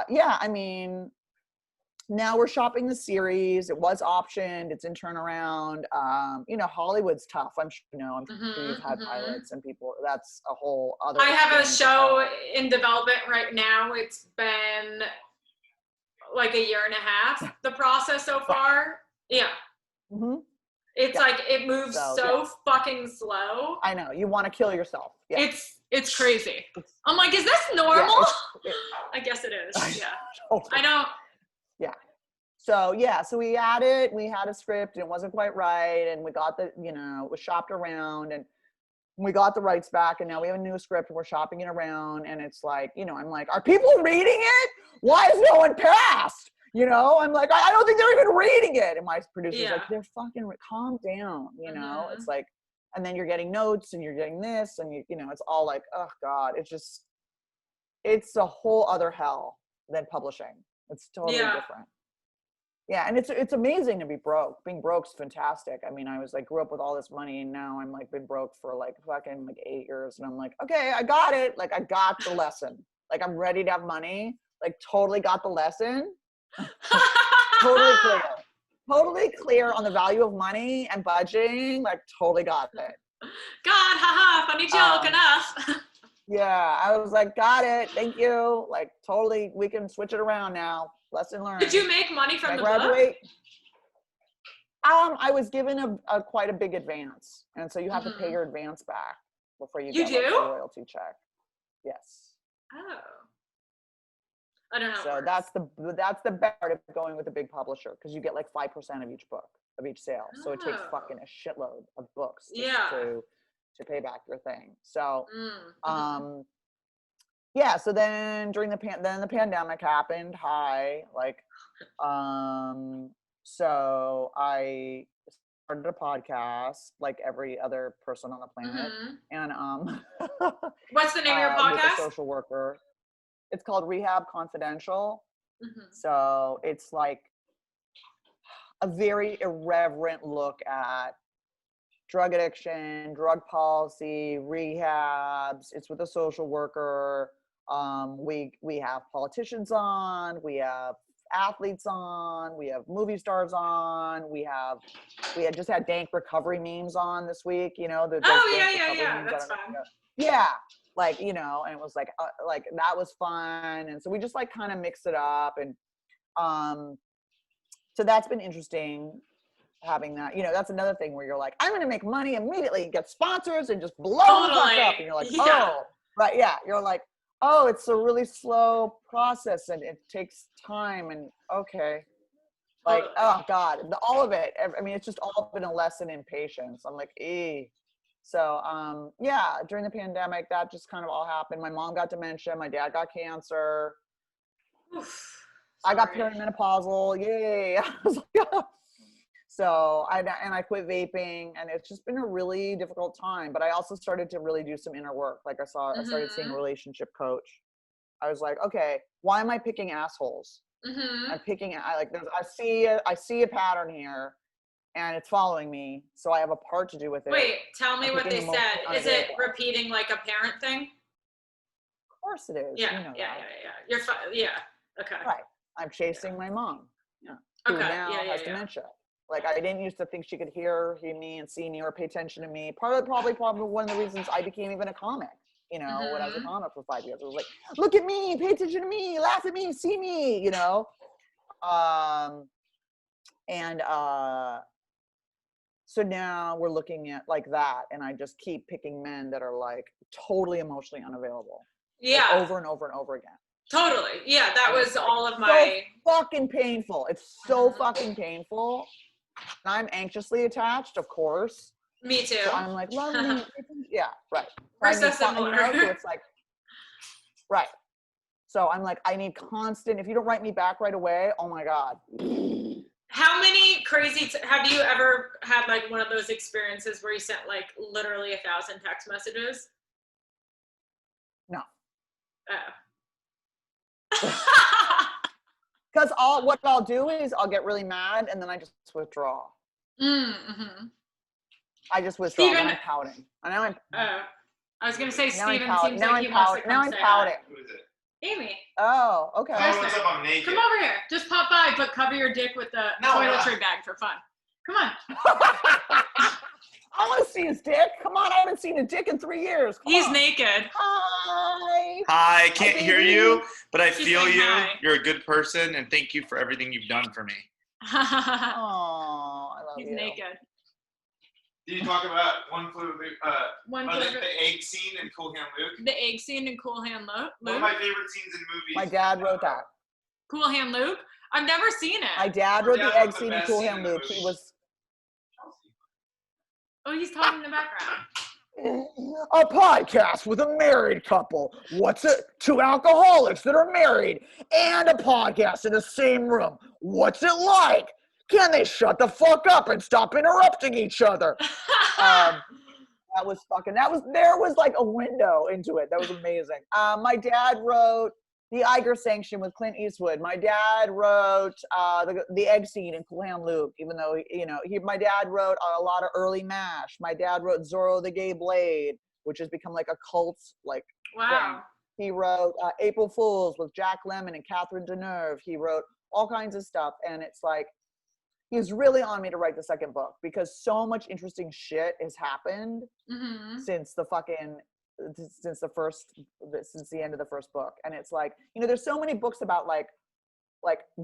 Yeah, I mean, now we're shopping the series. It was optioned. It's in turnaround. You know, Hollywood's tough. I'm sure, you know, I'm sure you've had pilots and people, that's a whole other. I have a show in development right now. It's been like 1.5 years, the process so far. Yeah. It's like, it moves so fucking slow. I know. You want to kill yourself. Yeah. It's crazy. I'm like, is this normal? I guess it is. Yeah. I don't. Yeah. So we had a script and it wasn't quite right. And we got it was shopped around and we got the rights back and now we have a new script and we're shopping it around. And it's like, you know, I'm like, are people reading it? Why is no one passed? You know, I'm like, I don't think they're even reading it. And my producer's like, they're fucking, calm down. You know, it's like, and then you're getting notes and you're getting this and you know, it's all like, oh God, it's a whole other hell than publishing. It's totally different. Yeah, and it's amazing to be broke. Being broke's fantastic. I mean, I was like, grew up with all this money and now I'm like been broke for like fucking like 8 years and I'm like, okay, I got it. Like I got the lesson. Like I'm ready to have money. Like totally got the lesson. Totally clear on the value of money and budgeting. Like totally got it. God, haha, funny joke, enough. Yeah, I was like, got it, thank you. Like totally, we can switch it around now. Lesson learned. Did you make money from the book? I was given a quite a big advance, and so you have to pay your advance back before you get like, a royalty check. Yes. Oh. I don't know. So that's the best part of going with a big publisher, because you get like 5% of each book, of each sale. So it takes fucking a shitload of books to pay back your thing. So so then during the pandemic happened. So I started a podcast like every other person on the planet. And what's the name of your podcast? With a social worker. It's called Rehab Confidential. So it's like a very irreverent look at drug addiction, drug policy, rehabs. It's with a social worker. We have politicians on, we have athletes on, we have movie stars on, we had just had dank recovery memes on this week, you know, that's fun. Yeah, like, you know, and it was like that was fun. And so we just like kind of mixed it up. And so that's been interesting having that, you know, that's another thing where you're like, I'm going to make money immediately, get sponsors and just blow the fuck up. And you're like, oh, right. Yeah. You're like, oh, it's a really slow process and it takes time. And okay. Like, oh God, all of it. I mean, it's just all been a lesson in patience. I'm like, So, during the pandemic, that just kind of all happened. My mom got dementia. My dad got cancer. I got perimenopausal. Yay. I was like, so I quit vaping, and it's just been a really difficult time. But I also started to really do some inner work. Like I started seeing a relationship coach. I was like, okay, why am I picking assholes? I'm picking, I see a pattern here. And it's following me, so I have a part to do with it. Wait, tell me what they said. Is it repeating like a parent thing? Of course it is. Yeah, you know yeah. You're okay. Right. I'm chasing my mom. who Okay. now has dementia. Like, I didn't used to think she could hear me and see me or pay attention to me. Probably one of the reasons I became even a comic, you know, when I was a comic for 5 years. It was like, look at me, pay attention to me, laugh at me, see me, you know? So now we're looking at like that, and I just keep picking men that are like totally emotionally unavailable. Yeah. Like, over and over and over again. Totally. Yeah, that was like all of my. So fucking painful. It's so fucking painful. And I'm anxiously attached, of course. Me too. So I'm like, love me. Yeah, right. We're so similar. You know, so it's like, right. So I'm like, I need constant. If you don't write me back right away, oh my God. How many have you ever had like one of those experiences where you sent like literally 1,000 text messages? No. Oh. Because what I'll do is I'll get really mad and then I just withdraw. Mm-hmm. I just withdraw. Steven, and I'm pouting. And now I was gonna say Steven seems like he wants to come now I'm pouting. Who is it? Amy. Oh, okay. Oh, what's up? I'm naked. Come over here. Just pop by, but cover your dick with the toiletry bag for fun. Come on. I want to see his dick. Come on, I haven't seen a dick in 3 years. He's naked. Hi. Hi, I can't hear you, but I feel you. Hi. You're a good person, and thank you for everything you've done for me. Oh, I love you. He's naked. Did you talk about the egg scene in Cool Hand Luke? The egg scene in Cool Hand Luke? One of my favorite scenes in movies. My dad wrote that. Cool Hand Luke? I've never seen it. My dad wrote the egg scene in Cool Hand Luke. He was... Oh, he's talking in the background. A podcast with a married couple. What's it? 2 alcoholics that are married and a podcast in the same room. What's it like? Can they shut the fuck up and stop interrupting each other? There was like a window into it. That was amazing. My dad wrote The Iger Sanction with Clint Eastwood. My dad wrote the egg scene in Cool Hand Luke, even though, my dad wrote a lot of early MASH. My dad wrote Zorro the Gay Blade, which has become like a cult wow. thing. He wrote April Fools with Jack Lemmon and Catherine Deneuve. He wrote all kinds of stuff. And it's like, he's really on me to write the second book because so much interesting shit has happened since the end of the first book. And it's like, there's so many books about like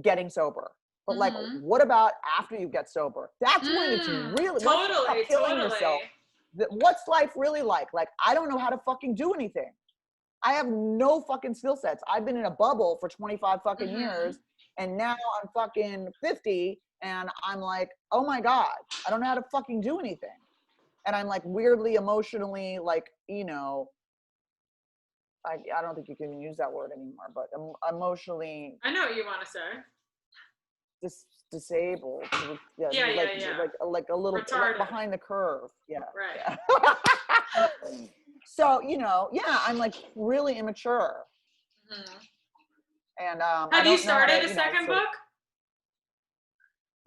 getting sober, but like, what about after you get sober? That's when it's really killing yourself. What's life really like? Like, I don't know how to fucking do anything. I have no fucking skill sets. I've been in a bubble for 25 fucking years, and now I'm fucking 50. And I'm like, oh my God, I don't know how to fucking do anything. And I'm like weirdly emotionally like, I don't think you can use that word anymore, but emotionally. I know what you want to say. Disabled. Yeah. Like a little behind the curve. Yeah. Right. Yeah. So, I'm like really immature. And have you started a second book?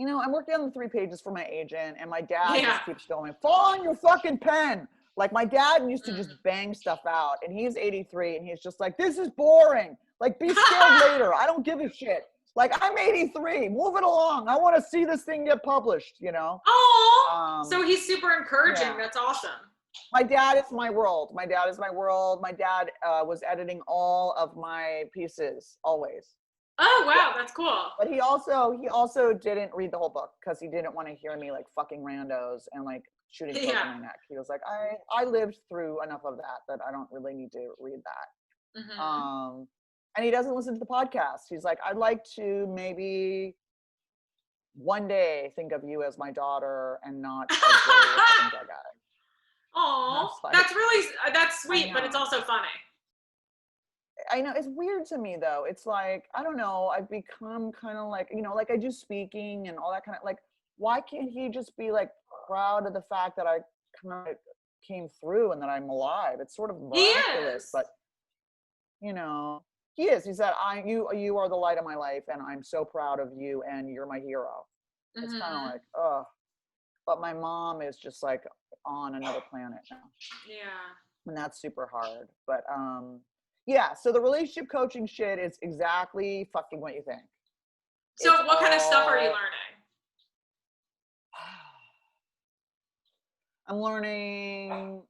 I'm working on the 3 pages for my agent, and my dad just keeps going, fall on your fucking pen. Like, my dad used to just bang stuff out, and he's 83, and he's just like, this is boring. Like, be scared later. I don't give a shit. Like, I'm 83. Move it along. I want to see this thing get published, Oh, so he's super encouraging. Yeah. That's awesome. My dad is my world. My dad was editing all of my pieces, always. Oh wow, that's cool. But he also didn't read the whole book because he didn't want to hear me like fucking randos and like shooting stuff in my neck. He was like, I lived through enough of that I don't really need to read that. And he doesn't listen to the podcast. He's like, I'd like to maybe one day think of you as my daughter and not as a fucking drug addict. Oh, that's sweet, but it's also funny. I know, it's weird to me though. It's like, I don't know, I've become kind of like, like I do speaking and all that kind of, like, why can't he just be like proud of the fact that I kind of came through and that I'm alive? It's sort of miraculous, but he is. He said, you are the light of my life and I'm so proud of you and you're my hero. It's kind of like, ugh. But my mom is just like on another planet now. Yeah. And that's super hard. But, yeah, so the relationship coaching shit is exactly fucking what you think. So what kind of stuff are you learning? I'm learning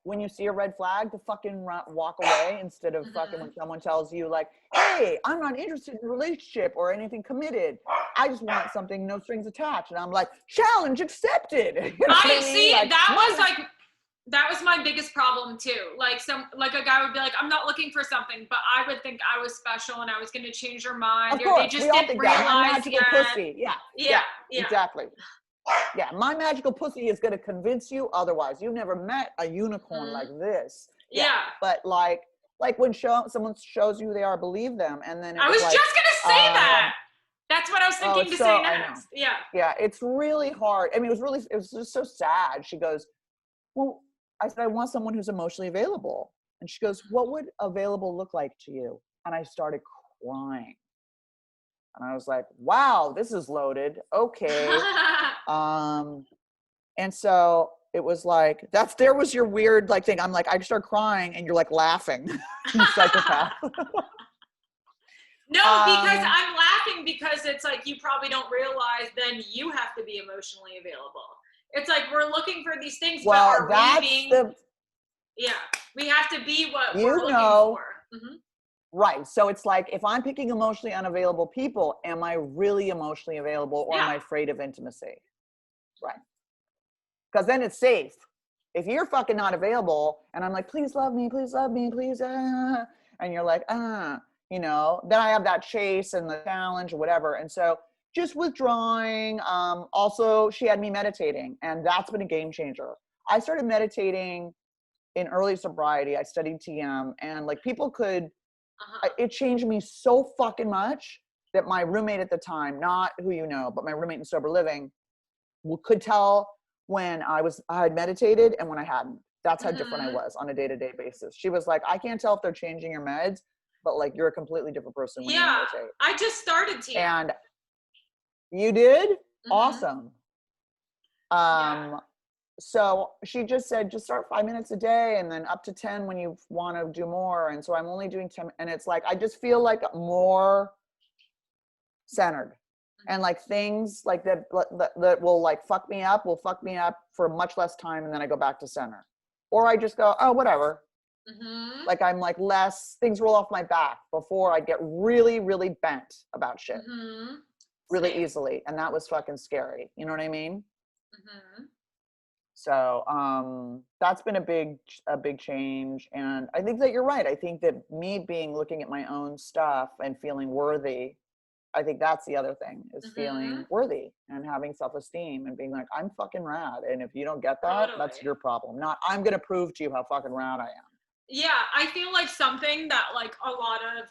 when you see a red flag to fucking walk away instead of fucking when someone tells you like, hey, I'm not interested in a relationship or anything committed. I just want something, no strings attached. And I'm like, challenge accepted. You know what I mean? See, like, that was my biggest problem too. Like a guy would be like, I'm not looking for something, but I would think I was special and I was going to change their mind. Of course, they just didn't realize my magical pussy. Yeah, exactly. Yeah, my magical pussy is going to convince you otherwise. You've never met a unicorn like this. Yeah. But like when someone shows you who they are, believe them. And then I was just going to say that. That's what I was thinking to say next. Yeah. Yeah, it's really hard. I mean, it was just so sad. She goes, well, I said, I want someone who's emotionally available. And she goes, what would available look like to you? And I started crying. And I was like, wow, this is loaded. Okay. And so it was like, there was your weird like thing. I'm like, I start crying and you're like laughing. You psychopath. No, because I'm laughing because it's like, you probably don't realize then you have to be emotionally available. It's like, we're looking for these things, but are we being, we have to be what we're looking for. Right. So it's like, if I'm picking emotionally unavailable people, am I really emotionally available or am I afraid of intimacy? Right. Because then it's safe. If you're fucking not available and I'm like, please love me, please, and you're like, you know, then I have that chase and the challenge or whatever. And so just withdrawing. Also, she had me meditating, and that's been a game changer. I started meditating in early sobriety. I studied TM, and like people could, it changed me so fucking much that my roommate at the time, not who you know, but my roommate in sober living, could tell when I had meditated and when I hadn't. That's how different I was on a day-to-day basis. She was like, I can't tell if they're changing your meds, but like you're a completely different person when you meditate. I just started TM. And you did? Awesome. So she just said, just start 5 minutes a day and then up to 10 when you want to do more. And so I'm only doing 10. And it's like, I just feel like more centered. And like things like that will like fuck me up for much less time. And then I go back to center. Or I just go, oh, whatever. Like I'm like things roll off my back before I get really, really bent about shit. Really easily. And that was fucking scary. You know what I mean? So that's been a big change. And I think that you're right. I think that me looking at my own stuff and feeling worthy, I think that's the other thing, is feeling worthy and having self-esteem and being like, I'm fucking rad. And if you don't get that, that's your problem. Not, I'm going to prove to you how fucking rad I am. Yeah, I feel like something that like a lot of,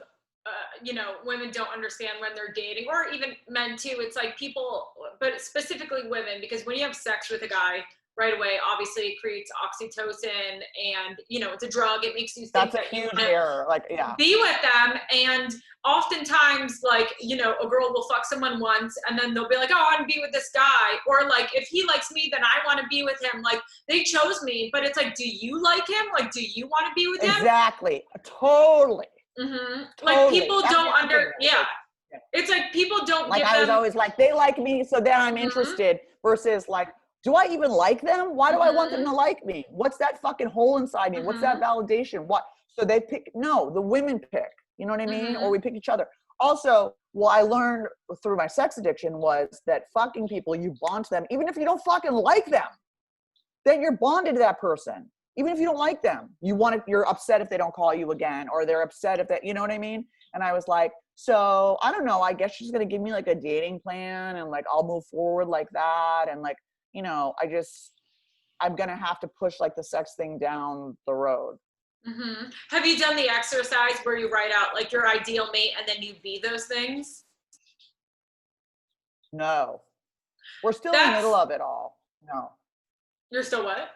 you know, women don't understand when they're dating, or even men too. It's like people, but specifically women, because when you have sex with a guy right away, obviously it creates oxytocin, and you know, it's a drug. It makes you think that's a huge error. Like, be with them. And oftentimes, like, you know, a girl will fuck someone once and then they'll be like, oh, I want to be with this guy. Or like, if he likes me, then I want to be with him. Like, they chose me, but it's like, do you like him? Like, do you want to be with him? Exactly. Totally. Like people don't it's like people don't like give I was always like, they like me, so then I'm interested, versus like, do I even like them? Why do I want them to like me? What's that fucking hole inside me? What's that validation? What? So they pick, no, the women pick, you know what I mean? Or we pick each other. Also, what I learned through my sex addiction was that fucking people, you bond to them, even if you don't fucking like them, then you're bonded to that person. Even if you don't like them, you're upset if they don't call you again, or they're upset if you know what I mean? And I was like, so I don't know, I guess she's going to give me like a dating plan and like, I'll move forward like that. And like, you know, I'm going to have to push like the sex thing down the road. Have you done the exercise where you write out like your ideal mate and then you be those things? No. We're still in the middle of it all. No. You're still what?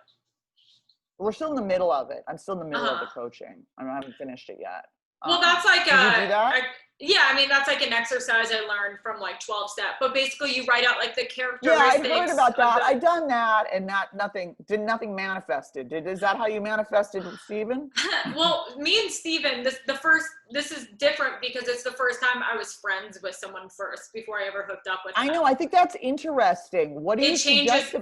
We're still in the middle of it. I'm still in the middle of the coaching. I haven't finished it yet. Well, that's like did you do that? Yeah, I mean, that's like an exercise I learned from like 12 step, but basically you write out like the characteristics. Yeah, I'd heard about that. I'd done that and nothing manifested. Is that how you manifested Steven? Well, me and Steven, this is different because it's the first time I was friends with someone first before I ever hooked up with them. I know, I think that's interesting. What do you suggest?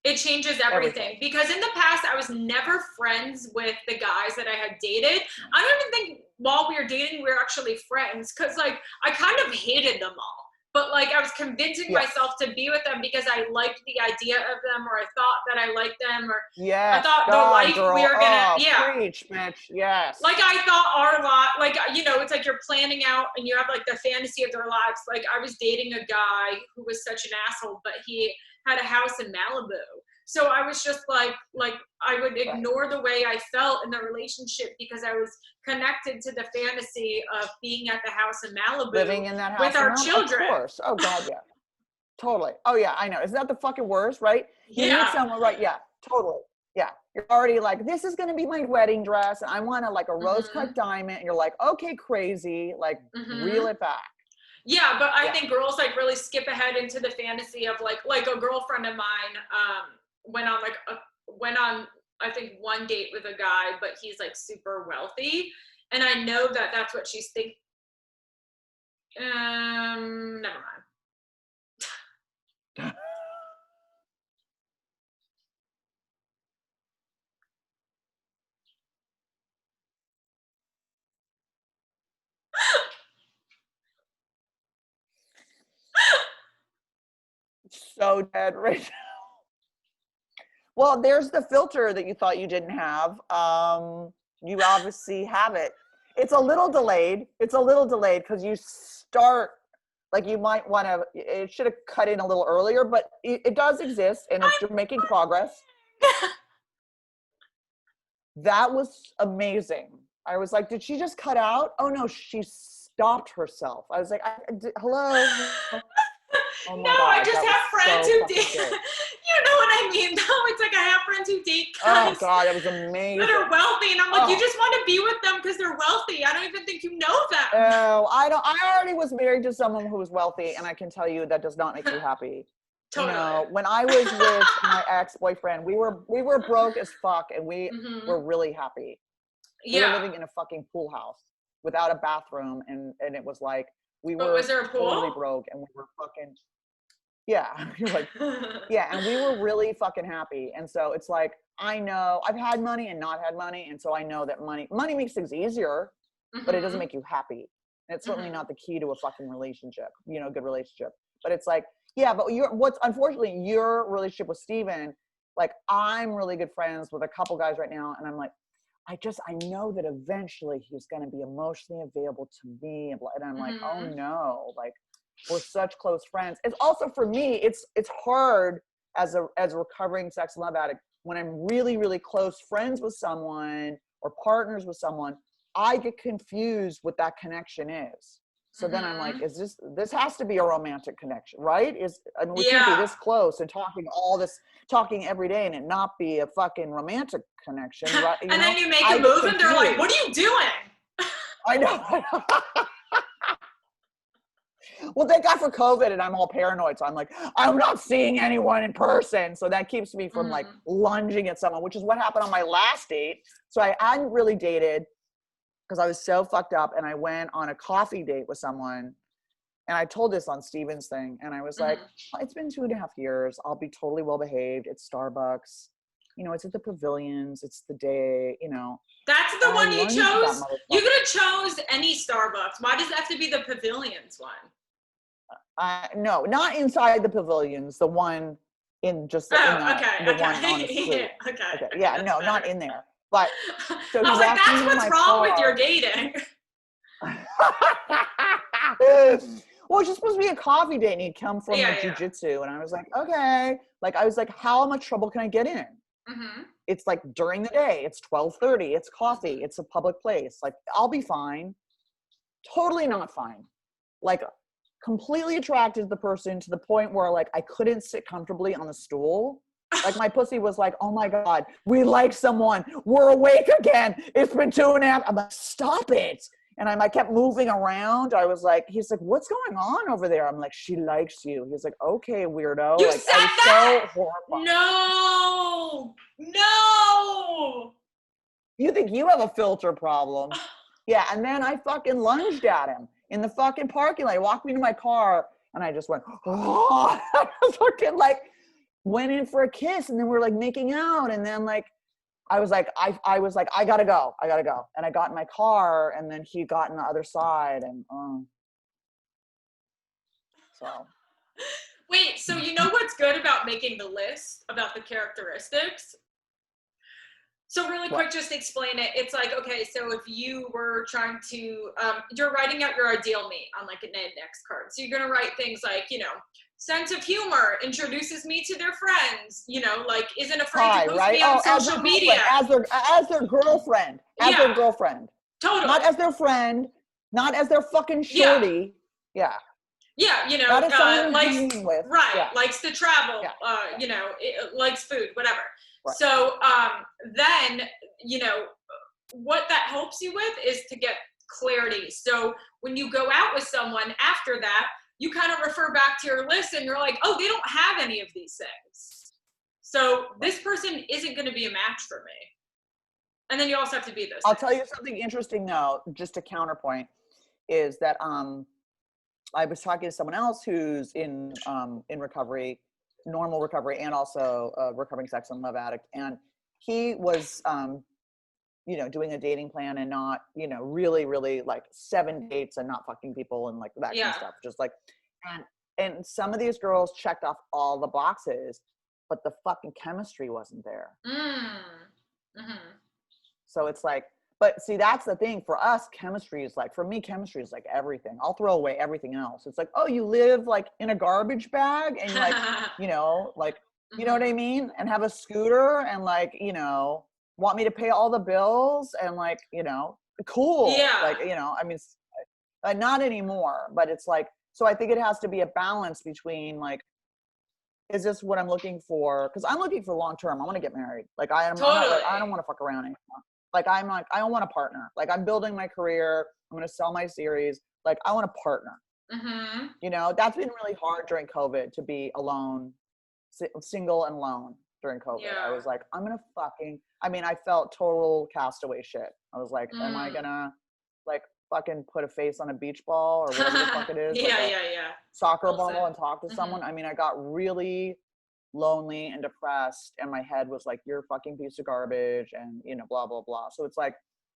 It changes everything because in the past I was never friends with the guys that I had dated. I don't even think while we were dating we were actually friends because like I kind of hated them all. But like I was convincing myself to be with them because I liked the idea of them, or I thought that I liked them, or I thought the life we were gonna preach, bitch. Yes. Like I thought our lot, like it's like you're planning out and you have like the fantasy of their lives. Like I was dating a guy who was such an asshole, but he had a house in Malibu. So I was just like I would ignore the way I felt in the relationship because I was connected to the fantasy of being at the house in Malibu, living in that house with our children. Of course. Oh God, yeah, totally. Oh yeah, I know. Isn't that the fucking worst, right? You meet someone, right? Yeah, totally. Yeah, you're already like, this is gonna be my wedding dress, and I want like a rose-cut diamond. And you're like, okay, crazy, like reel it back. Yeah, but I think girls like really skip ahead into the fantasy of like a girlfriend of mine went on I think one date with a guy, but he's like super wealthy, and I know that that's what she's thinking. Never mind. So dead right now. Well, there's the filter that you thought you didn't have. You obviously have it. It's a little delayed because you start, like you might want to, it should have cut in a little earlier, but it does exist and you're making progress. That was amazing. I was like, did she just cut out? Oh no, she stopped herself. I was like, hello. Oh no, God, I just have friends who date. You know what I mean? No, it's like I have friends who date guys. Oh God, that was amazing. That are wealthy, and I'm like, you just want to be with them because they're wealthy. I don't even think you know them. Oh, I don't. I already was married to someone who was wealthy, and I can tell you that does not make you happy. Totally. You know, when I was with my ex-boyfriend, we were broke as fuck, and we were really happy. We were living in a fucking pool house without a bathroom, and it was like was there a pool? Totally broke, and we were fucking. Yeah, like, yeah, and we were really fucking happy. And so it's like, I know I've had money and not had money. And so I know that money makes things easier, but it doesn't make you happy. And it's certainly not the key to a fucking relationship, good relationship. But it's like, yeah, but unfortunately, your relationship with Steven, like I'm really good friends with a couple guys right now. And I'm like, I know that eventually he's going to be emotionally available to me. And I'm like, oh no, like, we're such close friends. It's also for me, it's hard as a recovering sex and love addict when I'm really, really close friends with someone or partners with someone, I get confused what that connection is. So then I'm like, this has to be a romantic connection, right? We can't be this close and talking every day and it not be a fucking romantic connection, right? And then you make a move and they're like, what are you doing? I know. Well, thank God for COVID and I'm all paranoid. So I'm like, I'm not seeing anyone in person. So that keeps me from like lunging at someone, which is what happened on my last date. So I hadn't really dated because I was so fucked up. And I went on a coffee date with someone. And I told this on Steven's thing. And I was like, it's been 2.5 years. I'll be totally well behaved. It's Starbucks. It's at the Pavilions. It's the day, That's the one you chose? You could have chose any Starbucks. Why does it have to be the Pavilions one? No, not inside the Pavilions. The one in just the, one on the street. Yeah, no, not in there. But so I was like, that's what's wrong with your dating. Well, it's just supposed to be a coffee date, and he'd come from jiu-jitsu, and I was like, okay. Like, I was like, how much trouble can I get in? It's like during the day. It's 12:30. It's coffee. It's a public place. Like, I'll be fine. Totally not fine. Like, completely attracted to the person to the point where like I couldn't sit comfortably on the stool. Like my pussy was like, oh my God, we like someone. We're awake again. It's been 2.5. I'm like, stop it. And I kept moving around. I was like, he's like, what's going on over there? I'm like, she likes you. He's like, okay, weirdo. You like, said I was that? so horrified. No. You think you have a filter problem? Yeah. And then I fucking lunged at him in the fucking parking lot. He walked me to my car and I just went, oh, I was fucking like, went in for a kiss and then we were like making out. And then like, I was like, I gotta go. And I got in my car and then he got in the other side and, so. Wait, so you know what's good about making the list about the characteristics? So really quick, just explain it. It's like, okay, so if you were trying to, you're writing out your ideal mate on like an index card. So you're going to write things like, you know, sense of humor, introduces me to their friends, you know, like isn't afraid to post me on social media. As their girlfriend. Their girlfriend. Totally. Not as their friend, not as their fucking shorty. Yeah. Yeah, you know, not as someone likes, with. Right, yeah. likes to travel, you know, likes food, whatever. Right. So then, you know, what that helps you with is to get clarity. So when you go out with someone after that, you kind of refer back to your list and you're like, oh, they don't have any of these things. So this person isn't going to be a match for me. And then you also have to be this. I'll tell you something interesting though, just a counterpoint, is that I was talking to someone else who's in recovery, normal recovery, and also a recovering sex and love addict. And he was, you know, doing a dating plan and not, you know, really, really like 7 dates and not fucking people and like that kind of stuff. Just like, and some of these girls checked off all the boxes, but the fucking chemistry wasn't there. Mm-hmm. So it's like, but see, that's the thing for us, chemistry is like, for me, chemistry is like everything. I'll throw away everything else. It's like, oh, you live like in a garbage bag and like, you know, like, you know what I mean? And have a scooter and like, you know, want me to pay all the bills and like, you know, cool. Yeah. Like, you know, I mean, not anymore, but it's like, so I think it has to be a balance between like, is this what I'm looking for? Because I'm looking for long-term. I want to get married. Like I don't want to fuck around anymore. Like, I'm like, I don't want a partner. Like, I'm building my career. I'm going to sell my series. Like, I want a partner. Mm-hmm. You know, that's been really hard during COVID to be alone, single and alone during COVID. Yeah. I was like, I'm going to fucking, I mean, I felt total castaway shit. I was like, am I going to like fucking put a face on a beach ball or whatever the fuck it is? Yeah. Soccer ball and talk to someone. I mean, I got really lonely and depressed and my head was like, you're a fucking piece of garbage and you know, blah blah blah. So it's like,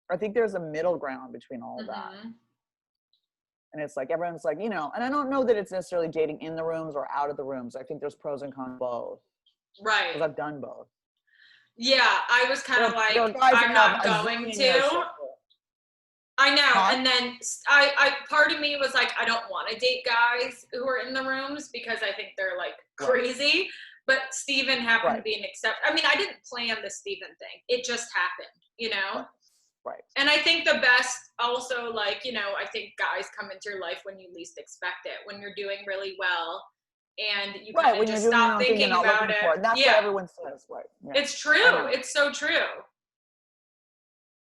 I think there's a middle ground between all of that. And it's like everyone's like, you know, and I don't know that it's necessarily dating in the rooms or out of the rooms. I think there's pros and cons both, right? Because I've done both. Yeah, I was kind of like, I'm not going to. I know. And then I part of me was like, I don't want to date guys who are in the rooms because I think they're like crazy. But Steven happened to be an exception. I mean, I didn't plan the Steven thing. It just happened, you know? Right. And I think the best also, like, you know, I think guys come into your life when you least expect it, when you're doing really well. And you kind of just stop thinking about it. That's what everyone says. Right. Yeah. It's true. It's so true.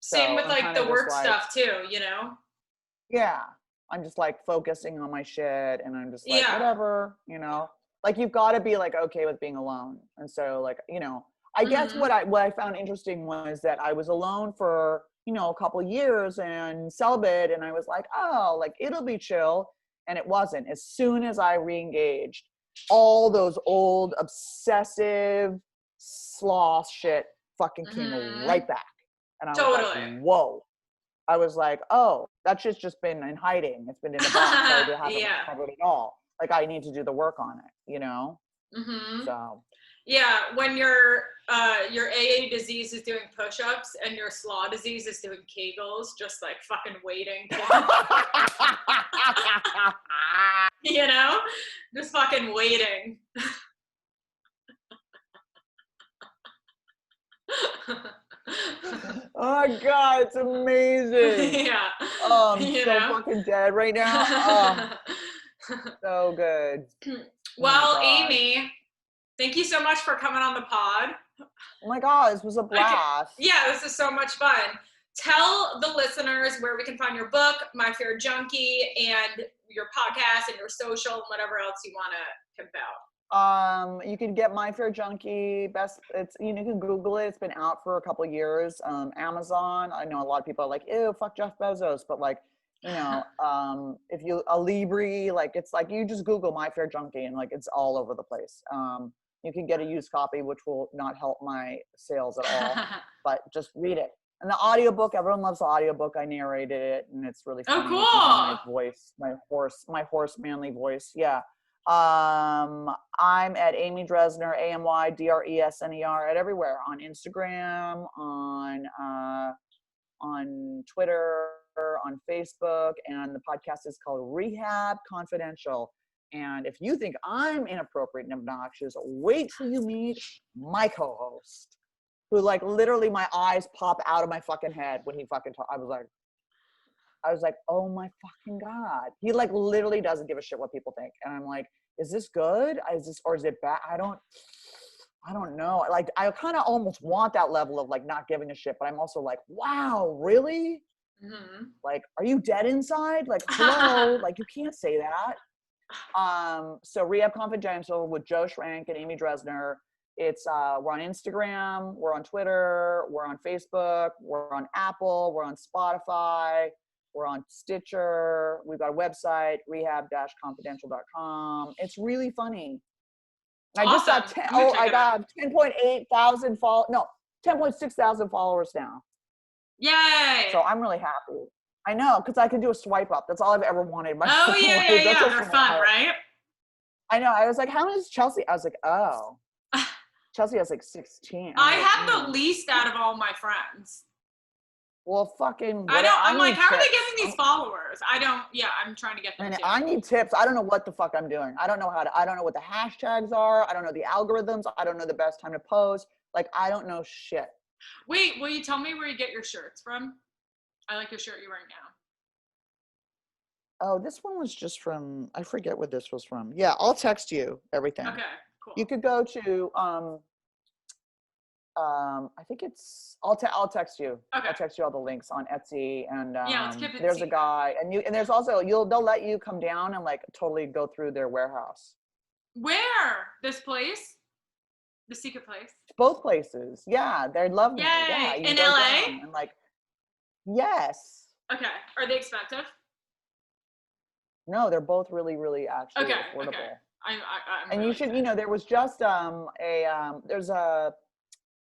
Same with like the work stuff too, you know? Yeah. I'm just like focusing on my shit and I'm just like, whatever, you know? Like you've got to be like okay with being alone. And so like, you know, I guess what I found interesting was that I was alone for, you know, a couple years and celibate and I was like, oh, like it'll be chill. And it wasn't. As soon as I re-engaged, all those old obsessive sloth shit fucking came right back. And I was like, whoa. I was like, oh, that shit's just been in hiding. It's been in the box. I haven't covered it all. Like I need to do the work on it, you know? So. Yeah, when your AA disease is doing push-ups and your slaw disease is doing Kegels, just like fucking waiting. You know? Just fucking waiting. Oh my God, it's amazing. Yeah. I'm so fucking dead right now. Oh, so good. Well, Amy, thank you so much for coming on the pod. Oh my God, this was a blast. Yeah, this is so much fun. tell the listeners where we can find your book, My Fair Junkie, and your podcast and your social and whatever else you want to pimp out. You can get My Fair Junkie. You can Google it. It's been out for a couple of years. Amazon. I know a lot of people are like, ew, fuck Jeff Bezos, but like, you know, if you a Libri, like it's like you just Google My Fair Junkie and like it's all over the place. You can get a used copy, which will not help my sales at all, but just read it. And the audiobook, everyone loves the audiobook. I narrated it and it's really funny. Oh, cool. My voice, my horse manly voice. Yeah. I'm at Amy Dresner, AMYDRESNER, at everywhere, on Instagram, on Twitter, on Facebook, and the podcast is called Rehab Confidential. And if you think I'm inappropriate and obnoxious, wait till you meet my co-host, who like literally my eyes pop out of my fucking head when he fucking talks. I was like, oh my fucking God. He like literally doesn't give a shit what people think. And I'm like, is this good? Or is it bad? I don't know. Like, I kind of almost want that level of like not giving a shit, but I'm also like, wow, really? Mm-hmm. Like, are you dead inside? Like, hello, like you can't say that. So Rehab Confidential with Joe Schrank and Amy Dresner. It's we're on Instagram, we're on Twitter, we're on Facebook, we're on Apple, we're on Spotify, we're on Stitcher. We've got a website, rehab-confidential.com. It's really funny. I just got 10.8 thousand 10.6 thousand followers now. Yay! So I'm really happy. I know, because I can do a swipe up. That's all I've ever wanted. Oh yeah. They're fun, right? I know. I was like, how does Chelsea? I was like, oh. Chelsea has like 16. I have the least out of all my friends. Well, fucking. I'm like, how are they getting these followers? I'm trying to get them too. I need tips. I don't know what the fuck I'm doing. I don't know what the hashtags are. I don't know the algorithms. I don't know the best time to post. Like, I don't know shit. Wait, will you tell me where you get your shirts from? I like your shirt you're wearing now. Oh, this one was just from, I forget what this was from. Yeah, I'll text you everything. Okay, cool. You could go to, I think it's, I'll text you. Okay. I'll text you all the links on Etsy, and let's keep it there's a guy, and there's also, they'll let you come down and like totally go through their warehouse. Where? This place? The secret place? Both places. Yeah, they love me. Yay. Yeah, in LA? And like, yes. Okay. Are they expensive? No, they're both really, really actually affordable. Okay. I'm and really you should, excited. there was just there's a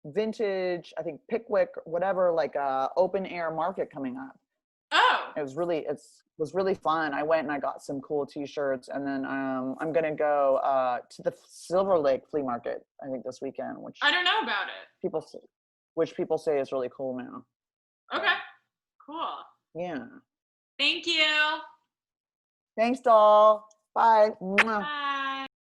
vintage, I think Pickwick, whatever, like open air market coming up. Oh. It was really fun. I went and I got some cool t-shirts, and then I'm gonna go to the Silver Lake flea market, I think this weekend, which I don't know about it. People say is really cool now. Okay. Cool. Yeah. Thank you. Thanks, doll. Bye. Bye.